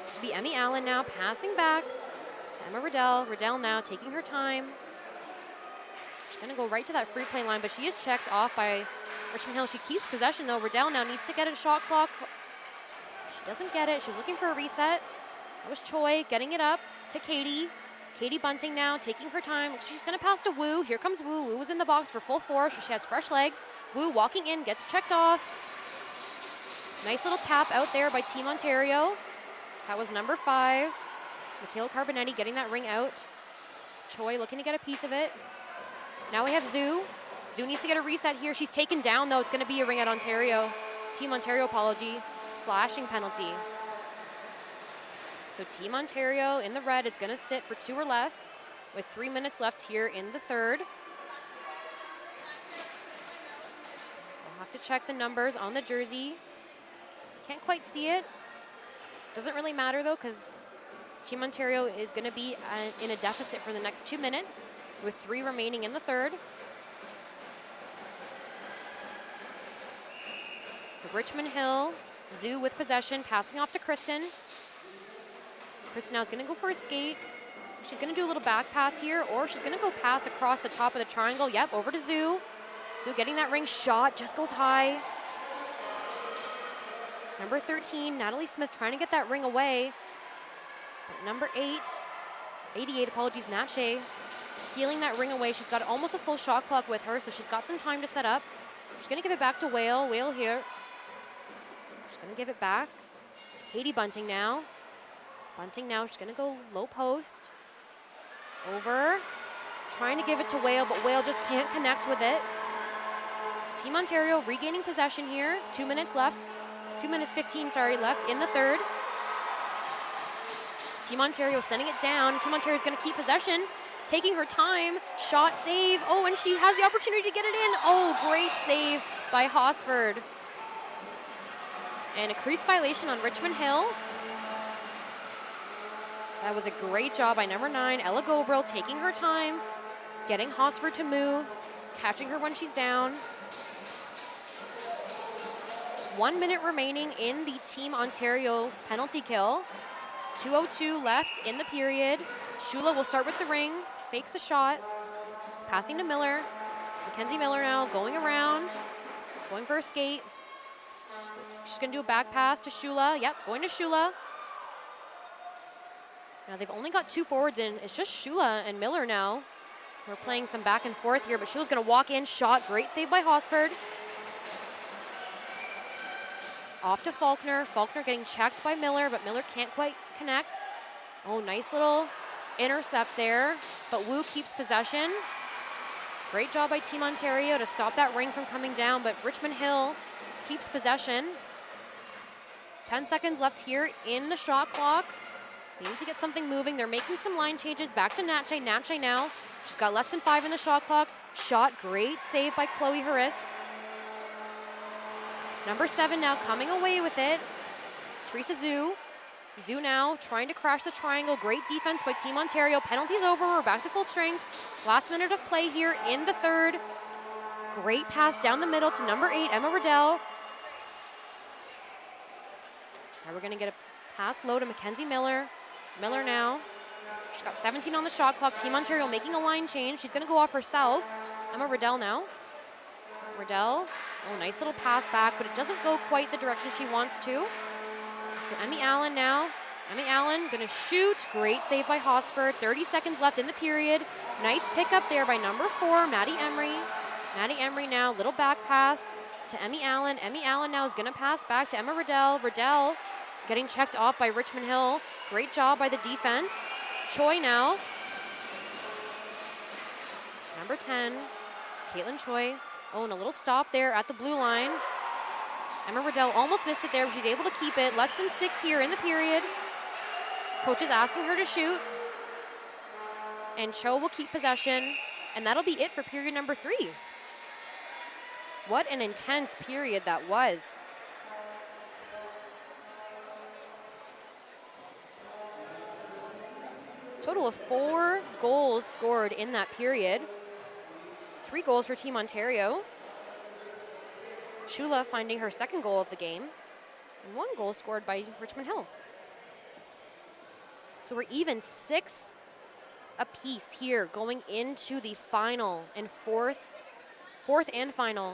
This will be Emmy Allen now passing back to Emma Riddell. Riddell now taking her time. She's gonna go right to that free play line, but she is checked off by Richmond Hill. She keeps possession though. Riddell now needs to get a shot clock. She doesn't get it. She was looking for a reset. That was Choi getting it up to Katie. Katie Bunting now taking her time. She's gonna pass to Wu. Here comes Wu. Wu was in the box for full 4, so she has fresh legs. Wu walking in, gets checked off. Nice little tap out there by Team Ontario. That was number 5. It's Michaela Carbonetti getting that ring out. Choi looking to get a piece of it. Now we have Zhu. Zhu needs to get a reset here. She's taken down though. It's gonna be a ring at Ontario. Team Ontario apology. Slashing penalty. So Team Ontario in the red is gonna sit for 2 or less with 3 minutes left here in the 3rd. We'll have to check the numbers on the jersey. Can't quite see it. Doesn't really matter though, because Team Ontario is gonna be in a deficit for the next 2 minutes with 3 remaining in the 3rd. So Richmond Hill, Zhu with possession, passing off to Kristen. Kristen now is gonna go for a skate. She's gonna do a little back pass here, or she's gonna go pass across the top of the triangle. Yep, over to Zhu. Zhu getting that ring shot, just goes high. It's number 13, Natalie Smith trying to get that ring away. But number 8, 88, apologies, Natche, stealing that ring away. She's got almost a full shot clock with her, so she's got some time to set up. She's gonna give it back to Whale. Whale here. She's gonna give it back to Katie Bunting now. Bunting now, she's gonna go low post. Over, trying to give it to Whale, but Whale just can't connect with it. So Team Ontario regaining possession here, 2 minutes left 2 minutes 15, sorry, left in the third. Team Ontario sending it down. Team Ontario is going to keep possession, taking her time. Shot, save. Oh, and she has the opportunity to get it in. Oh, great save by Hosford. And a crease violation on Richmond Hill. That was a great job by number 9, Ella Gobrel, taking her time, getting Hosford to move, catching her when she's down. 1 minute remaining in the Team Ontario penalty kill. 2:02 left in the period. Shula will start with the ring, fakes a shot, passing to Miller. Mackenzie Miller now going around, going for a skate. She's gonna do a back pass to Shula. Yep, going to Shula. Now they've only got 2 forwards in. It's just Shula and Miller now. We're playing some back and forth here, but Shula's gonna walk in, shot, great save by Hosford. Off to Faulkner. Faulkner getting checked by Miller, but Miller can't quite connect. Oh, nice little intercept there, but Wu keeps possession. Great job by Team Ontario to stop that ring from coming down, but Richmond Hill keeps possession. 10 seconds left here in the shot clock. They need to get something moving. They're making some line changes. Back to Natche. Natche now. She's got less than 5 in the shot clock. Shot, great save by Chloe Harris. Number 7 now coming away with it. It's Teresa Zhu. Zhu now trying to crash the triangle. Great defense by Team Ontario. Penalty's over. We're back to full strength. Last minute of play here in the third. Great pass down the middle to number 8, Emma Riddell. Now we're going to get a pass low to Mackenzie Miller. Miller now. She's got 17 on the shot clock. Team Ontario making a line change. She's going to go off herself. Emma Riddell now. Riddell. Oh, nice little pass back, but it doesn't go quite the direction she wants to. So Emmy Allen now. Emmy Allen going to shoot. Great save by Hosford. 30 seconds left in the period. Nice pickup there by number 4, Maddie Emery. Maddie Emery now, little back pass to Emmy Allen. Emmy Allen now is going to pass back to Emma Riddell. Riddell getting checked off by Richmond Hill. Great job by the defense. Choi now. It's number 10, Caitlin Choi. Oh, and a little stop there at the blue line. Emma Riddell almost missed it there, but she's able to keep it. Less than 6 here in the period. Coach is asking her to shoot. And Cho will keep possession. And that'll be it for period number 3. What an intense period that was. Total of 4 goals scored in that period. 3 goals for Team Ontario. Shula finding her 2nd goal of the game. And 1 goal scored by Richmond Hill. So we're even 6 apiece here going into the final and fourth and final,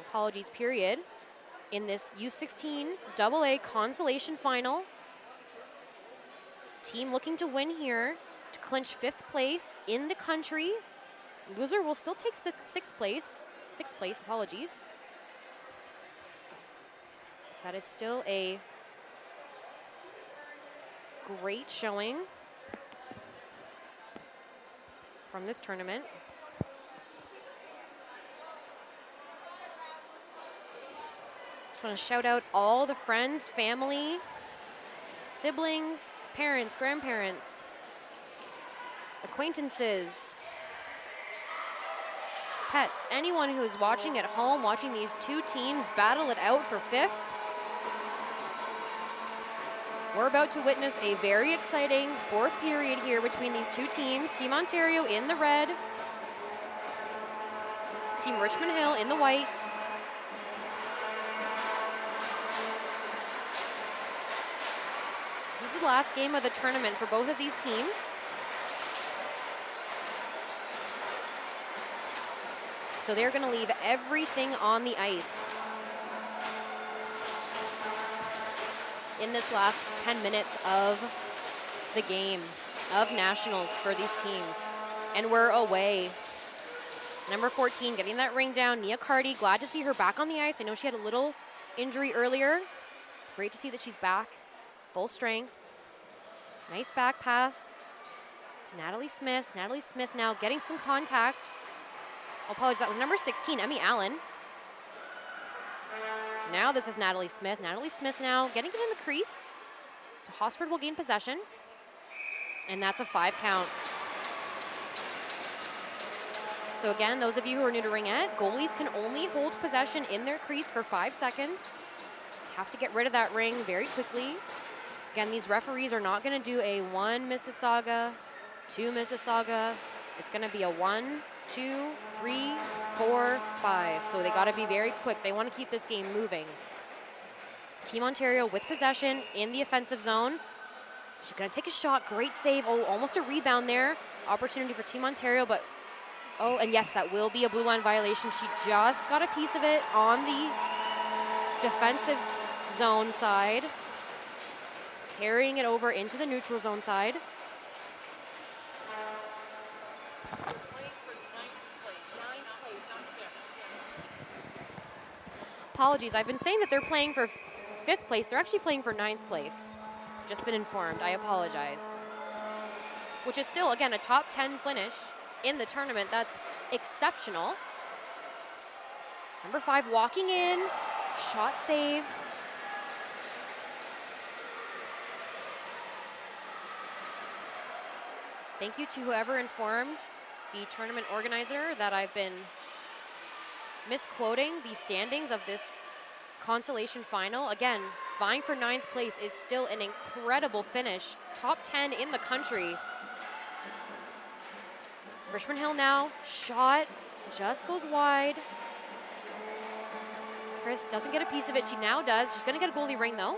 period in this U16 AA consolation final. Team looking to win here to clinch 5th place in the country. Loser will still take 6th place, apologies. So that is still a great showing from this tournament. Just want to shout out all the friends, family, siblings, parents, grandparents, acquaintances, pets, anyone who is watching at home, watching these 2 teams battle it out for 5th. We're about to witness a very exciting 4th period here between these 2 teams. Team Ontario in the red. Team Richmond Hill in the white. This is the last game of the tournament for both of these teams. So they're going to leave everything on the ice in this last 10 minutes of the game of nationals for these teams. And we're away. Number 14 getting that ring down, Nia Carty. Glad to see her back on the ice. I know she had a little injury earlier. Great to see that she's back, full strength. Nice back pass to Natalie Smith. Natalie Smith now getting some contact. I apologize, that was number 16, Emmy Allen. Now this is Natalie Smith. Natalie Smith now getting it in the crease. So Hosford will gain possession. And that's a 5 count. So again, those of you who are new to Ringette, goalies can only hold possession in their crease for 5 seconds. Have to get rid of that ring very quickly. Again, these referees are not going to do a 1 Mississauga, 2 Mississauga. It's going to be a 1, 2, 3, 4, 5. So they got to be very quick. They want to keep this game moving. Team Ontario with possession in the offensive zone. She's going to take a shot. Great save. Oh, almost a rebound there. Opportunity for Team Ontario, but oh, and yes, that will be a blue line violation. She just got a piece of it on the defensive zone side, carrying it over into the neutral zone side. Apologies, I've been saying that they're playing for 5th place. They're actually playing for 9th place. Just been informed, I apologize. Which is still, again, a top 10 finish in the tournament. That's exceptional. Number 5 walking in, shot save. Thank you to whoever informed the tournament organizer that I've been misquoting the standings of this consolation final. Again, vying for 9th place is still an incredible finish. Top 10 in the country. Richmond Hill now, shot, just goes wide. Chris doesn't get a piece of it, she now does. She's gonna get a goalie ring though.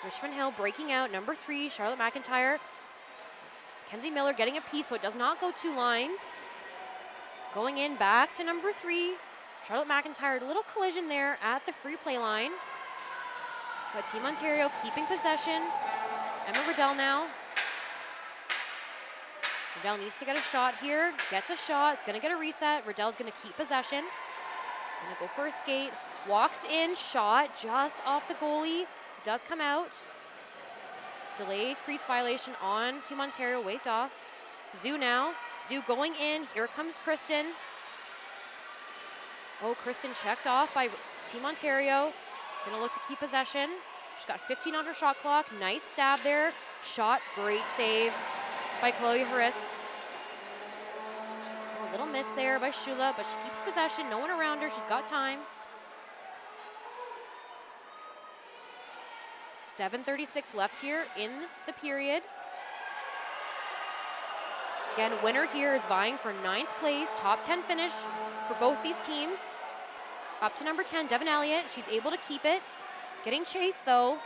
Richmond Hill breaking out, number 3, Charlotte McIntyre. Kenzie Miller getting a piece so it does not go 2 lines. Going in back to number 3, Charlotte McIntyre, a little collision there at the free play line. But Team Ontario keeping possession. Emma Riddell now. Riddell needs to get a shot here, gets a shot, it's gonna get a reset. Riddell's gonna keep possession. Gonna go for a skate, walks in, shot just off the goalie, does come out. Delayed crease violation on Team Ontario, waved off. Zoo now, Zoo going in, here comes Kristen. Oh, Kristen checked off by Team Ontario. Gonna look to keep possession. She's got 15 on her shot clock, nice stab there. Shot, great save by Chloe Harris. A little miss there by Shula, but she keeps possession. No one around her. She's got time. 7:36 left here in the period. Again, winner here is vying for 9th place, top 10 finish for both these teams. Up to number 10, Devin Elliott. She's able to keep it. Getting chased, though,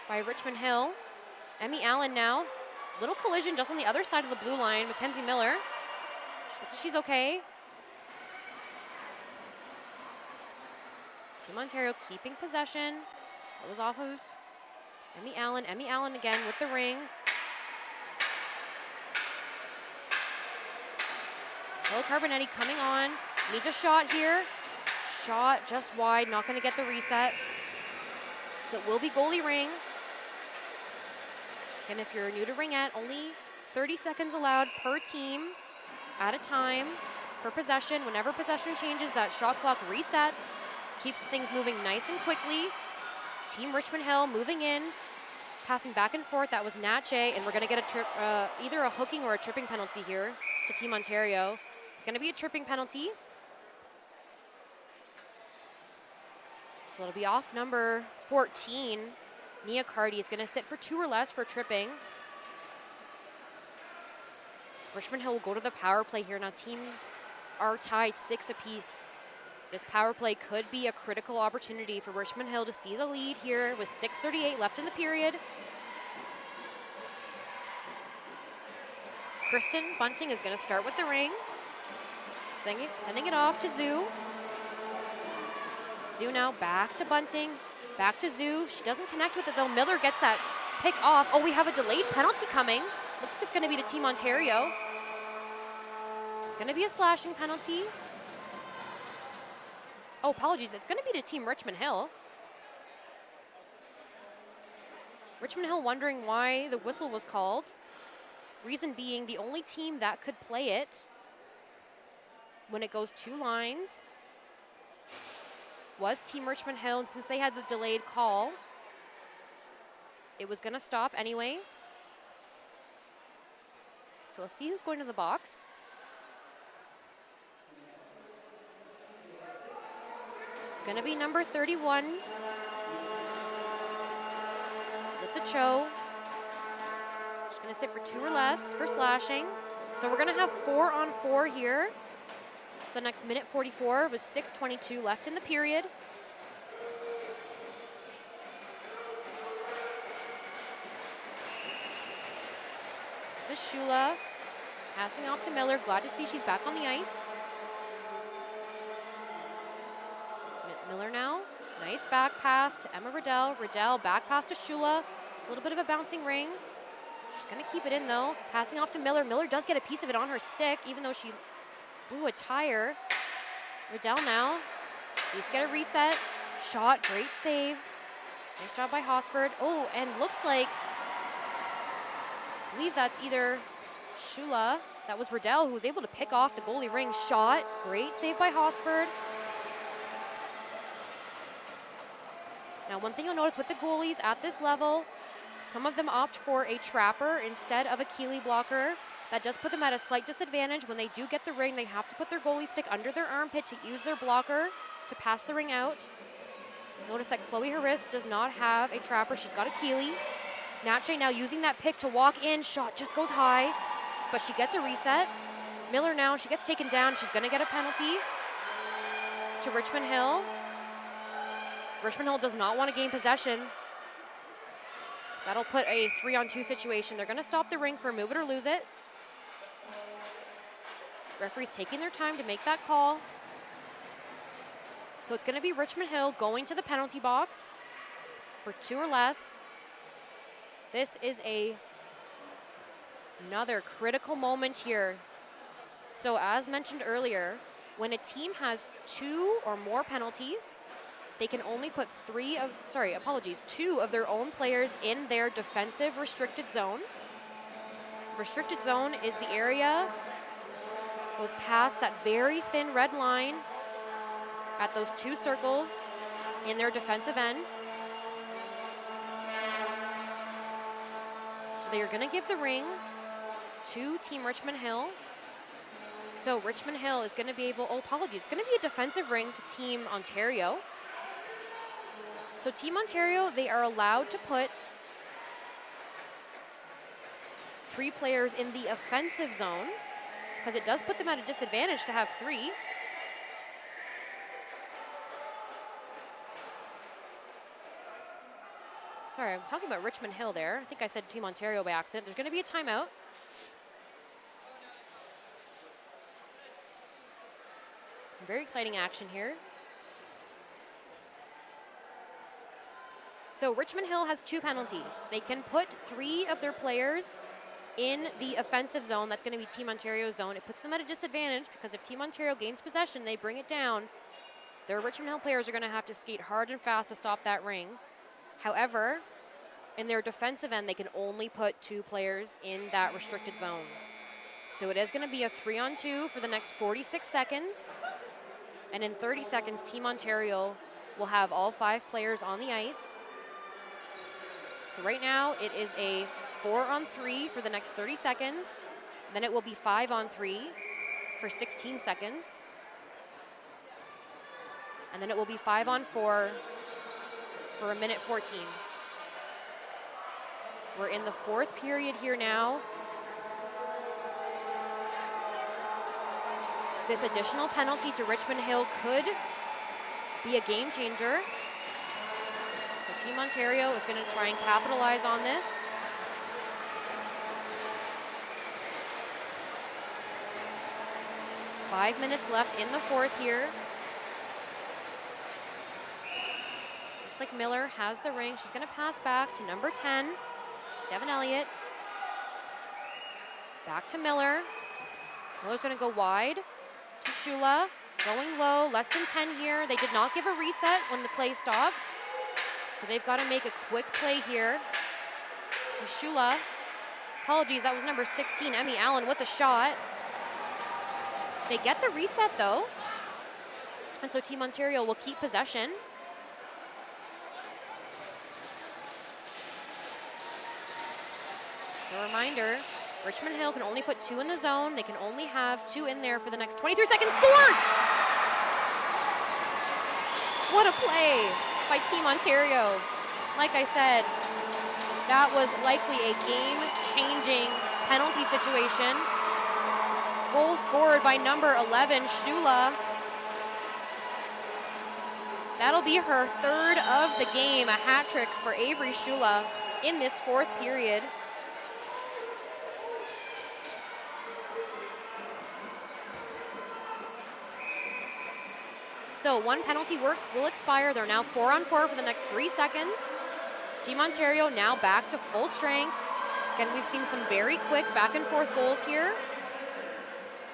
by Richmond Hill. Emmy Allen now. Little collision just on the other side of the blue line. Mackenzie Miller. She's okay. Team Ontario keeping possession. That was off of Emmy Allen. Emmy Allen again with the ring. Will Carbonetti coming on. Needs a shot here. Shot just wide. Not going to get the reset. So it will be goalie ring. And if you're new to Ringette, only 30 seconds allowed per team at a time for possession. Whenever possession changes, that shot clock resets, keeps things moving nice and quickly. Team Richmond Hill moving in, passing back and forth. That was Natche, and we're gonna get a either a hooking or a tripping penalty here to Team Ontario. It's gonna be a tripping penalty. So it'll be off number 14. Nia Cardy is gonna sit for 2 or less for tripping. Richmond Hill will go to the power play here. Now teams are tied 6 apiece. This power play could be a critical opportunity for Richmond Hill to see the lead here with 6:38 left in the period. Kristen Bunting is gonna start with the ring. Sending it off to Zoo. Zoo now back to Bunting. Back to Zoo. She doesn't connect with it though. Miller gets that pick off. Oh, we have a delayed penalty coming. Looks like it's going to be to Team Ontario. It's going to be a slashing penalty. Oh, apologies. It's going to be to Team Richmond Hill. Richmond Hill wondering why the whistle was called. Reason being, the only team that could play it when it goes 2 lines was Team Richmond Hill, and since they had the delayed call, it was going to stop anyway. So we'll see who's going to the box. It's going to be number 31, Alyssa Cho. She's going to sit for 2 or less for slashing. So we're going to have 4-on-4 here. The next minute 44 with 6:22 left in the period. This is Shula passing off to Miller. Glad to see she's back on the ice. Miller now. Nice back pass to Emma Riddell. Riddell back pass to Shula. Just a little bit of a bouncing ring. She's going to keep it in, though. Passing off to Miller. Miller does get a piece of it on her stick, even though she blew a tire. Riddell now. Needs to get a reset. Shot. Great save. Nice job by Hosford. Oh, and looks like, I believe that's either Shula. That was Riddell who was able to pick off the goalie ring. Shot. Great save by Hosford. Now, one thing you'll notice with the goalies at this level, some of them opt for a trapper instead of a Keeley blocker. That does put them at a slight disadvantage. When they do get the ring, they have to put their goalie stick under their armpit to use their blocker to pass the ring out. Notice that Chloe Harris does not have a trapper. She's got a Keeley. Natche now using that pick to walk in. Shot just goes high, but she gets a reset. Miller now, she gets taken down. She's going to get a penalty to Richmond Hill. Richmond Hill does not want to gain possession. So that'll put a 3-on-2 situation. They're going to stop the ring for move it or lose it. Referees taking their time to make that call. So it's going to be Richmond Hill going to the penalty box for 2 or less. This is another critical moment here. So as mentioned earlier, when a team has 2 or more penalties, they can only put 2 of their own players in their defensive restricted zone. Restricted zone is the area goes past that very thin red line at those 2 circles in their defensive end. So they are going to give the ring to Team Richmond Hill. So Richmond Hill is going to be able, it's going to be a defensive ring to Team Ontario. So Team Ontario, they are allowed to put 3 players in the offensive zone because it does put them at a disadvantage to have 3. Sorry, I was talking about Richmond Hill there. I think I said Team Ontario by accident. There's going to be a timeout. Some very exciting action here. So Richmond Hill has 2 penalties. They can put 3 of their players in the offensive zone. That's going to be Team Ontario's zone. It puts them at a disadvantage because if Team Ontario gains possession, they bring it down. Their Richmond Hill players are going to have to skate hard and fast to stop that ring. However, in their defensive end, they can only put 2 players in that restricted zone. So it is going to be a 3-on-2 for the next 46 seconds. And in 30 seconds, Team Ontario will have all 5 players on the ice. So right now, it is a 4-on-3 for the next 30 seconds. Then it will be 5-on-3 for 16 seconds. And then it will be 5-on-4 for 1:14. We're in the 4th period here now. This additional penalty to Richmond Hill could be a game changer. So Team Ontario is going to try and capitalize on this. Five minutes left in the 4th here. Looks like Miller has the ring. She's going to pass back to number 10. It's Devin Elliott. Back to Miller. Miller's going to go wide to Shula. Going low, less than 10 here. They did not give a reset when the play stopped. So they've got to make a quick play here. So Shula, that was number 16, Emmy Allen with a shot. They get the reset though. And so Team Ontario will keep possession. So a reminder, Richmond Hill can only put 2 in the zone. They can only have 2 in there for the next 23 seconds. Scores! What a play by Team Ontario. Like I said, that was likely a game-changing penalty situation. Goal scored by number 11, Shula. That'll be her 3rd of the game, a hat trick for Avery Shula in this 4th period. So 1 penalty work will expire. They're now 4-on-4 for the next 3 seconds. Team Ontario now back to full strength. Again, we've seen some very quick back and forth goals here.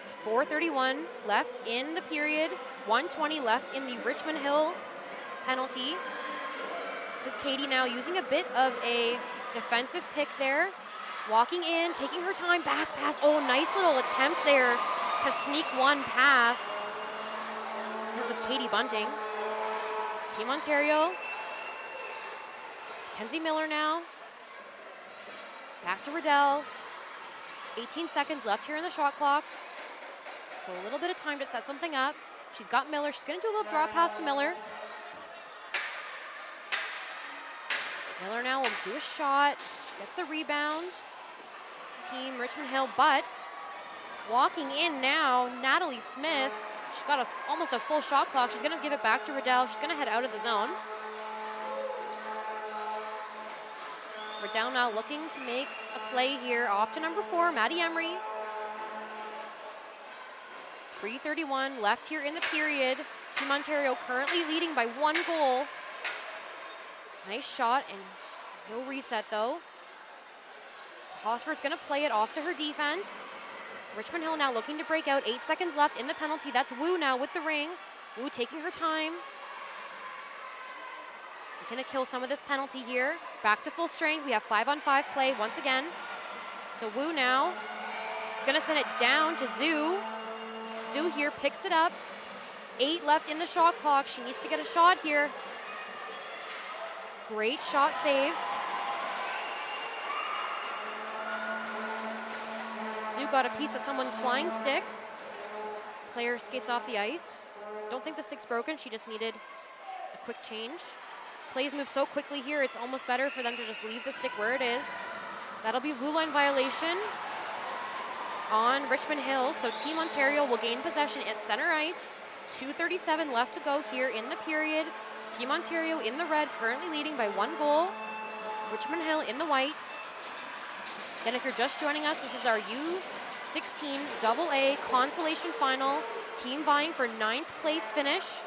It's 4:31 left in the period. 1:20 left in the Richmond Hill penalty. This is Katie now using a bit of a defensive pick there. Walking in, taking her time, back pass. Oh, nice little attempt there to sneak one pass. It was Katie Bunting. Team Ontario. Kenzie Miller now. Back to Riddell. 18 seconds left here in the shot clock. So a little bit of time to set something up. She's got Miller. She's going to do a little draw pass to Miller. Miller now will do a shot. She gets the rebound to Team Richmond Hill, but walking in now, Natalie Smith. She's got almost a full shot clock. She's going to give it back to Riddell. She's going to head out of the zone. Riddell now looking to make a play here off to number 4, Maddie Emery. 3:31 left here in the period. Team Ontario currently leading by 1 goal. Nice shot and no reset though. So Hosford's going to play it off to her defense. Richmond Hill now looking to break out. 8 seconds left in the penalty. That's Wu now with the ring. Wu taking her time. Going to kill some of this penalty here. Back to full strength. We have 5-on-5 play once again. So Wu now is going to send it down to Zhu. Zhu here picks it up. 8 left in the shot clock. She needs to get a shot here. Great shot save. Zhu got a piece of someone's flying stick. Player skates off the ice. Don't think the stick's broken. She just needed a quick change. Plays move so quickly here, it's almost better for them to just leave the stick where it is. That'll be blue line violation on Richmond Hill. So Team Ontario will gain possession at center ice. 2:37 left to go here in the period. Team Ontario in the red, currently leading by 1 goal. Richmond Hill in the white. Then if you're just joining us, this is our U16 AA consolation final. Team vying for 9th place finish.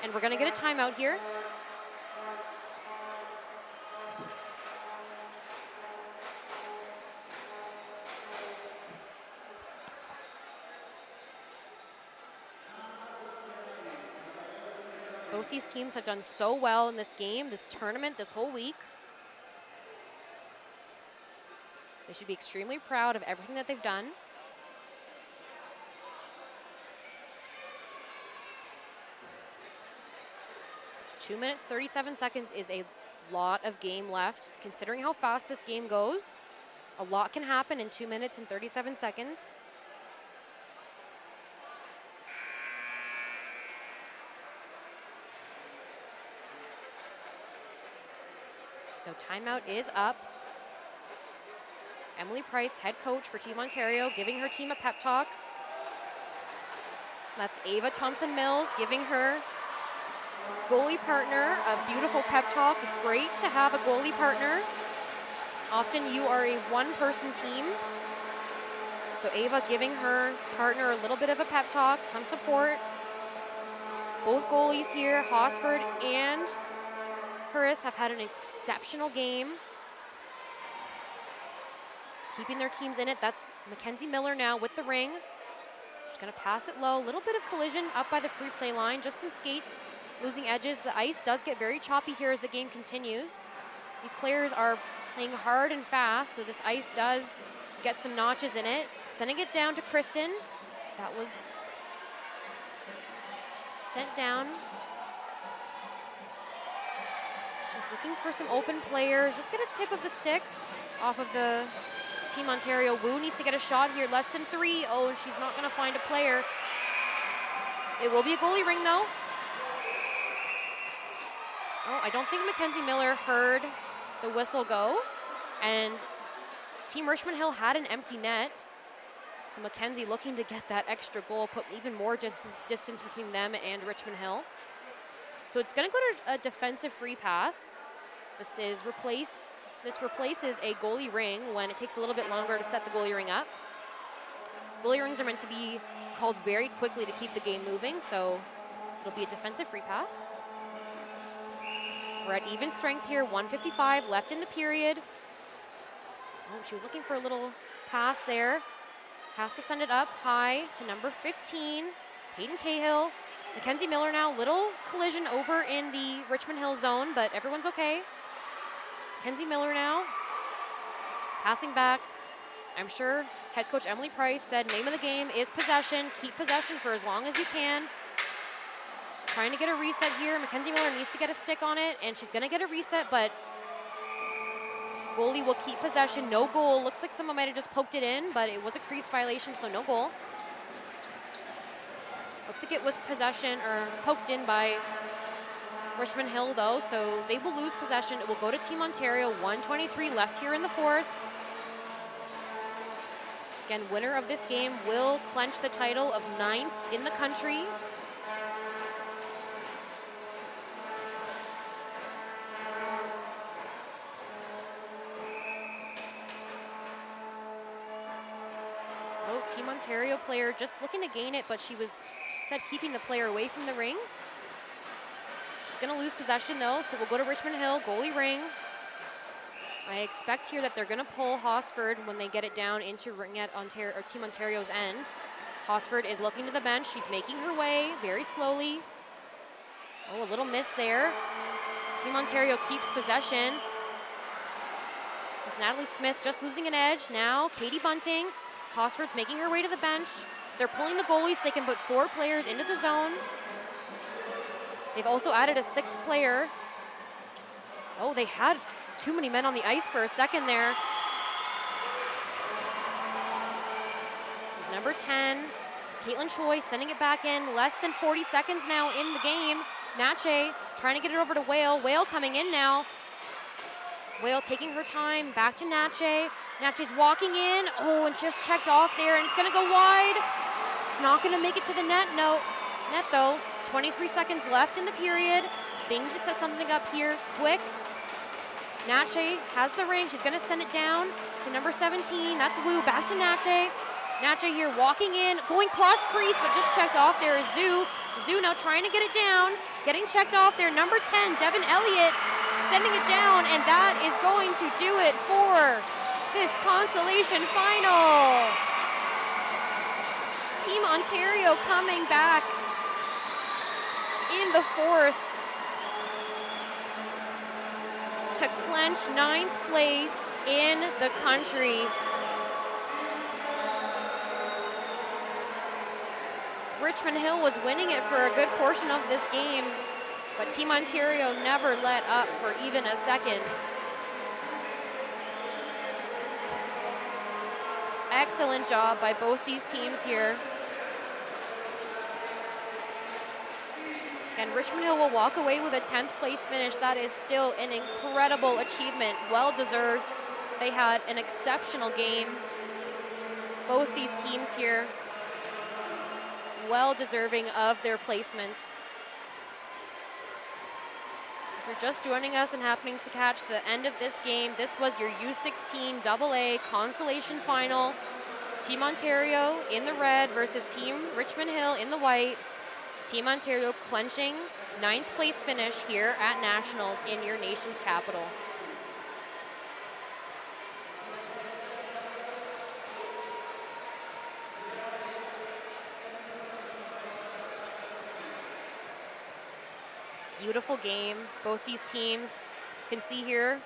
And we're gonna get a timeout here. Both these teams have done so well in this game, this tournament, this whole week. They should be extremely proud of everything that they've done. Two minutes, 37 seconds is a lot of game left. Considering how fast this game goes, a lot can happen in 2 minutes and 37 seconds. So timeout is up. Emily Price, head coach for Team Ontario, giving her team a pep talk. That's Ava Thompson-Mills giving her goalie partner a beautiful pep talk. It's great to have a goalie partner. Often you are a one-person team. So Ava giving her partner a little bit of a pep talk, some support. Both goalies here, Hosford and Harris, have had an exceptional game. Keeping their teams in it. That's Mackenzie Miller now with the ring. She's gonna pass it low. A little bit of collision up by the free play line. Just some skates losing edges. The ice does get very choppy here as the game continues. These players are playing hard and fast, so this ice does get some notches in it. Sending it down to Kristen. That was sent down. She's looking for some open players. Just get a tip of the stick off of the Team Ontario. Wu needs to get a shot here. Less than 3. Oh, and she's not going to find a player. It will be a goalie ring, though. Oh, I don't think Mackenzie Miller heard the whistle go. And Team Richmond Hill had an empty net. So Mackenzie looking to get that extra goal, put even more distance between them and Richmond Hill. So it's going to go to a defensive free pass. This replaces a goalie ring when it takes a little bit longer to set the goalie ring up. Goalie rings are meant to be called very quickly to keep the game moving, so it'll be a defensive free pass. We're at even strength here, 1:55 left in the period. Oh, she was looking for a little pass there. Has to send it up high to number 15, Peyton Cahill. Mackenzie Miller now, little collision over in the Richmond Hill zone, but everyone's okay. Mackenzie Miller now, passing back. I'm sure head coach Emily Price said name of the game is possession. Keep possession for as long as you can. Trying to get a reset here. Mackenzie Miller needs to get a stick on it, and she's gonna get a reset, but goalie will keep possession. No goal. Looks like someone might have just poked it in, but it was a crease violation, so no goal. Looks like it was possession or poked in by Richmond Hill, though, so they will lose possession. It will go to Team Ontario. 1:23 left here in the fourth. Again, winner of this game will clinch the title of 9th in the country. Oh, Team Ontario player just looking to gain it, but she was said keeping the player away from the ring. She's going to lose possession, though, so we'll go to Richmond Hill, goalie ring. I expect here that they're going to pull Hosford when they get it down into Ringette, Ontario, or Team Ontario's end. Hosford is looking to the bench. She's making her way very slowly. Oh, a little miss there. Team Ontario keeps possession. It's Natalie Smith just losing an edge. Now, Katie Bunting. Hosford's making her way to the bench. They're pulling the goalie so they can put 4 players into the zone. They've also added a 6th player. Oh, they had too many men on the ice for a second there. This is number 10. This is Caitlin Choi sending it back in. Less than 40 seconds now in the game. Natche trying to get it over to Whale. Whale coming in now. Whale taking her time. Back to Natche. Natche's walking in. Oh, and just checked off there, and it's going to go wide. It's not going to make it to the net. No, net though. 23 seconds left in the period. They need to set something up here quick. Natche has the ring. She's going to send it down to number 17. That's Wu. Back to Natche. Natche here walking in, going cross crease, but just checked off there is Zhu. Zhu now trying to get it down, getting checked off there. Number 10, Devin Elliott, sending it down, and that is going to do it for this consolation final. Team Ontario coming back in the fourth to clinch 9th place in the country. Richmond Hill was winning it for a good portion of this game, but Team Ontario never let up for even a second. Excellent job by both these teams here. And Richmond Hill will walk away with a 10th place finish. That is still an incredible achievement, well deserved. They had an exceptional game. Both these teams here, well deserving of their placements. If you're just joining us and happening to catch the end of this game, this was your U16 AA consolation final. Team Ontario in the red versus Team Richmond Hill in the white. Team Ontario clinching 9th place finish here at Nationals in your nation's capital. Beautiful game. Both these teams, you can see here,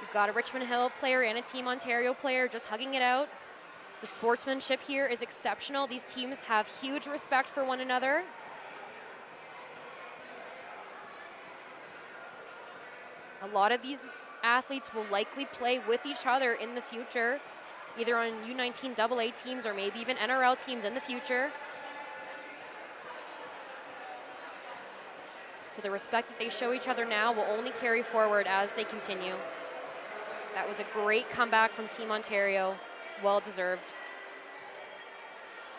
we've got a Richmond Hill player and a Team Ontario player just hugging it out. The sportsmanship here is exceptional. These teams have huge respect for one another. A lot of these athletes will likely play with each other in the future, either on U19 AA teams or maybe even NRL teams in the future. So the respect that they show each other now will only carry forward as they continue. That was a great comeback from Team Ontario, well deserved.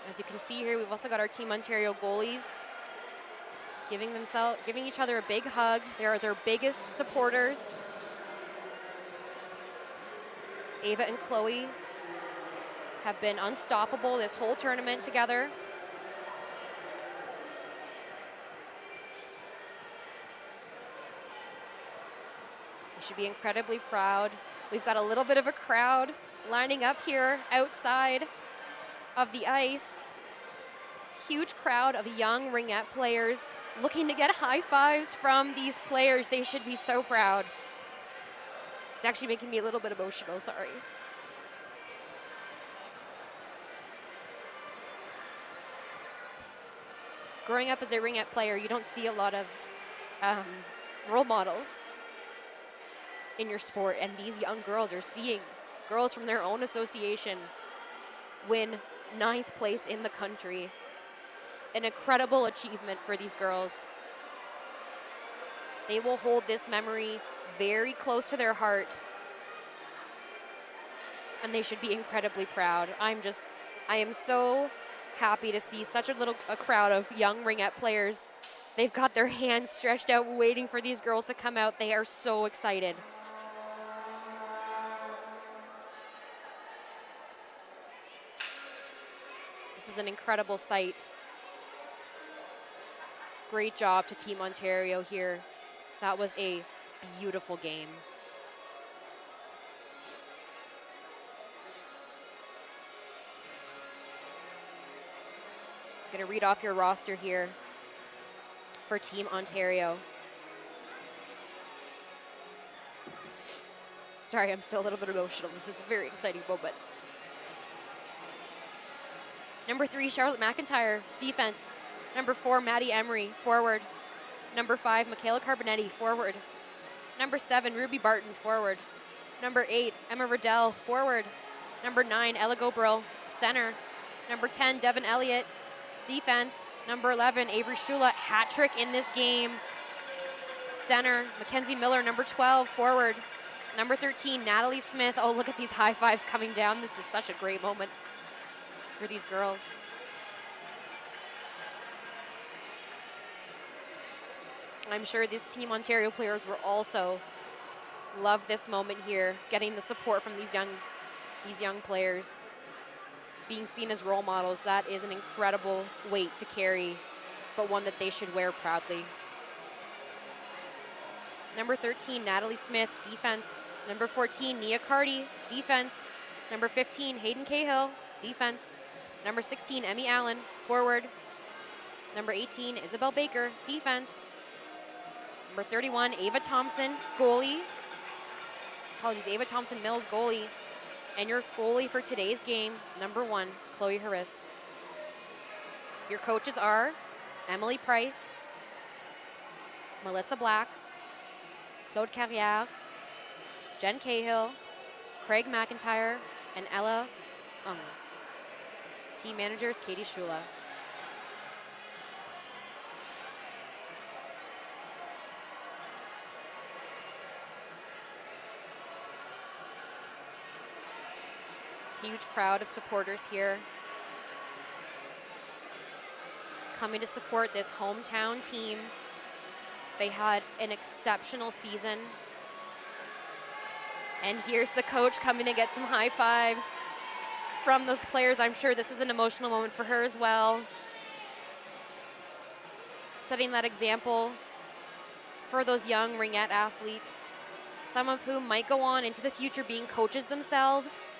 As you can see here, we've also got our Team Ontario goalies giving each other a big hug. They are their biggest supporters. Ava and Chloe have been unstoppable this whole tournament together. They should be incredibly proud. We've got a little bit of a crowd lining up here outside of the ice. Huge crowd of young Ringette players looking to get high fives from these players. They should be so proud. It's actually making me a little bit emotional, sorry. Growing up as a Ringette player, you don't see a lot of role models in your sport, and these young girls are seeing girls from their own association win 9th place in the country. An incredible achievement for these girls. They will hold this memory very close to their heart, and they should be incredibly proud. I am so happy to see such a crowd of young Ringette players. They've got their hands stretched out waiting for these girls to come out. They are so excited. This is an incredible sight. Great job to Team Ontario here. That was a beautiful game. I'm gonna read off your roster here for Team Ontario. Sorry, I'm still a little bit emotional. This is a very exciting moment. Number 3, Charlotte McIntyre, defense. Number 4, Maddie Emery, forward. Number 5, Michaela Carbonetti, forward. Number 7, Ruby Barton, forward. Number 8, Emma Riddell, forward. Number 9, Ella Gobrill, center. Number 10, Devin Elliott, defense. Number 11, Avery Shula, hat trick in this game, center. Mackenzie Miller, number 12, forward. Number 13, Natalie Smith. Oh, look at these high fives coming down. This is such a great moment for these girls. I'm sure these Team Ontario players will also love this moment here, getting the support from these young players, being seen as role models. That is an incredible weight to carry, but one that they should wear proudly. Number 13, Natalie Smith, defense. Number 14, Nia Carty, defense. Number 15, Hayden Cahill, defense. Number 16, Emmy Allen, forward. Number 18, Isabel Baker, defense. Number 31, Ava Thompson, goalie. Apologies, Ava Thompson-Mills, goalie. And your goalie for today's game, number 1, Chloe Harris. Your coaches are Emily Price, Melissa Black, Claude Carrière, Jen Cahill, Craig McIntyre, and Ella. Team managers, Katie Shula. Huge crowd of supporters here, coming to support this hometown team. They had an exceptional season. And here's the coach coming to get some high fives from those players. I'm sure this is an emotional moment for her as well. Setting that example for those young Ringette athletes, some of whom might go on into the future being coaches themselves.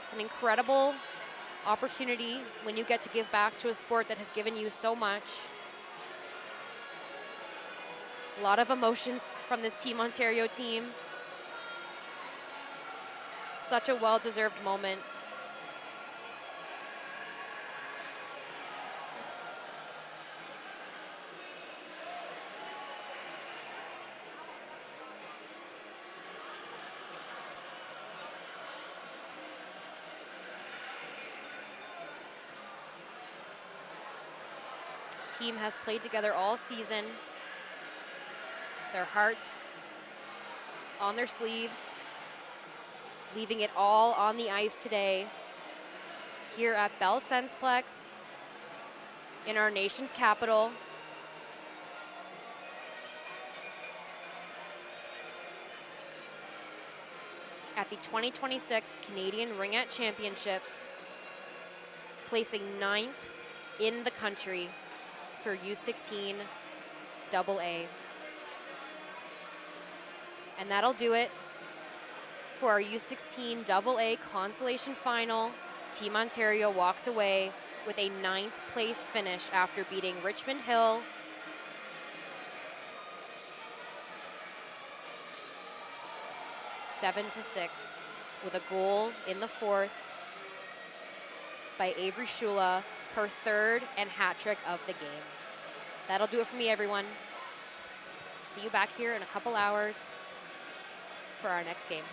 It's an incredible opportunity when you get to give back to a sport that has given you so much. A lot of emotions from this Team Ontario team. Such a well-deserved moment. team has played together all season. Their hearts on their sleeves, leaving it all on the ice today here at Bell Sensplex in our nation's capital. At the 2026 Canadian Ringette Championships, placing 9th in the country for U16 AA. And that'll do it for our U16 AA Consolation Final. Team Ontario walks away with a 9th place finish after beating Richmond Hill 7-6 with a goal in the 4th by Avery Shula, her 3rd and hat trick of the game. That'll do it for me, everyone. See you back here in a couple hours for our next game.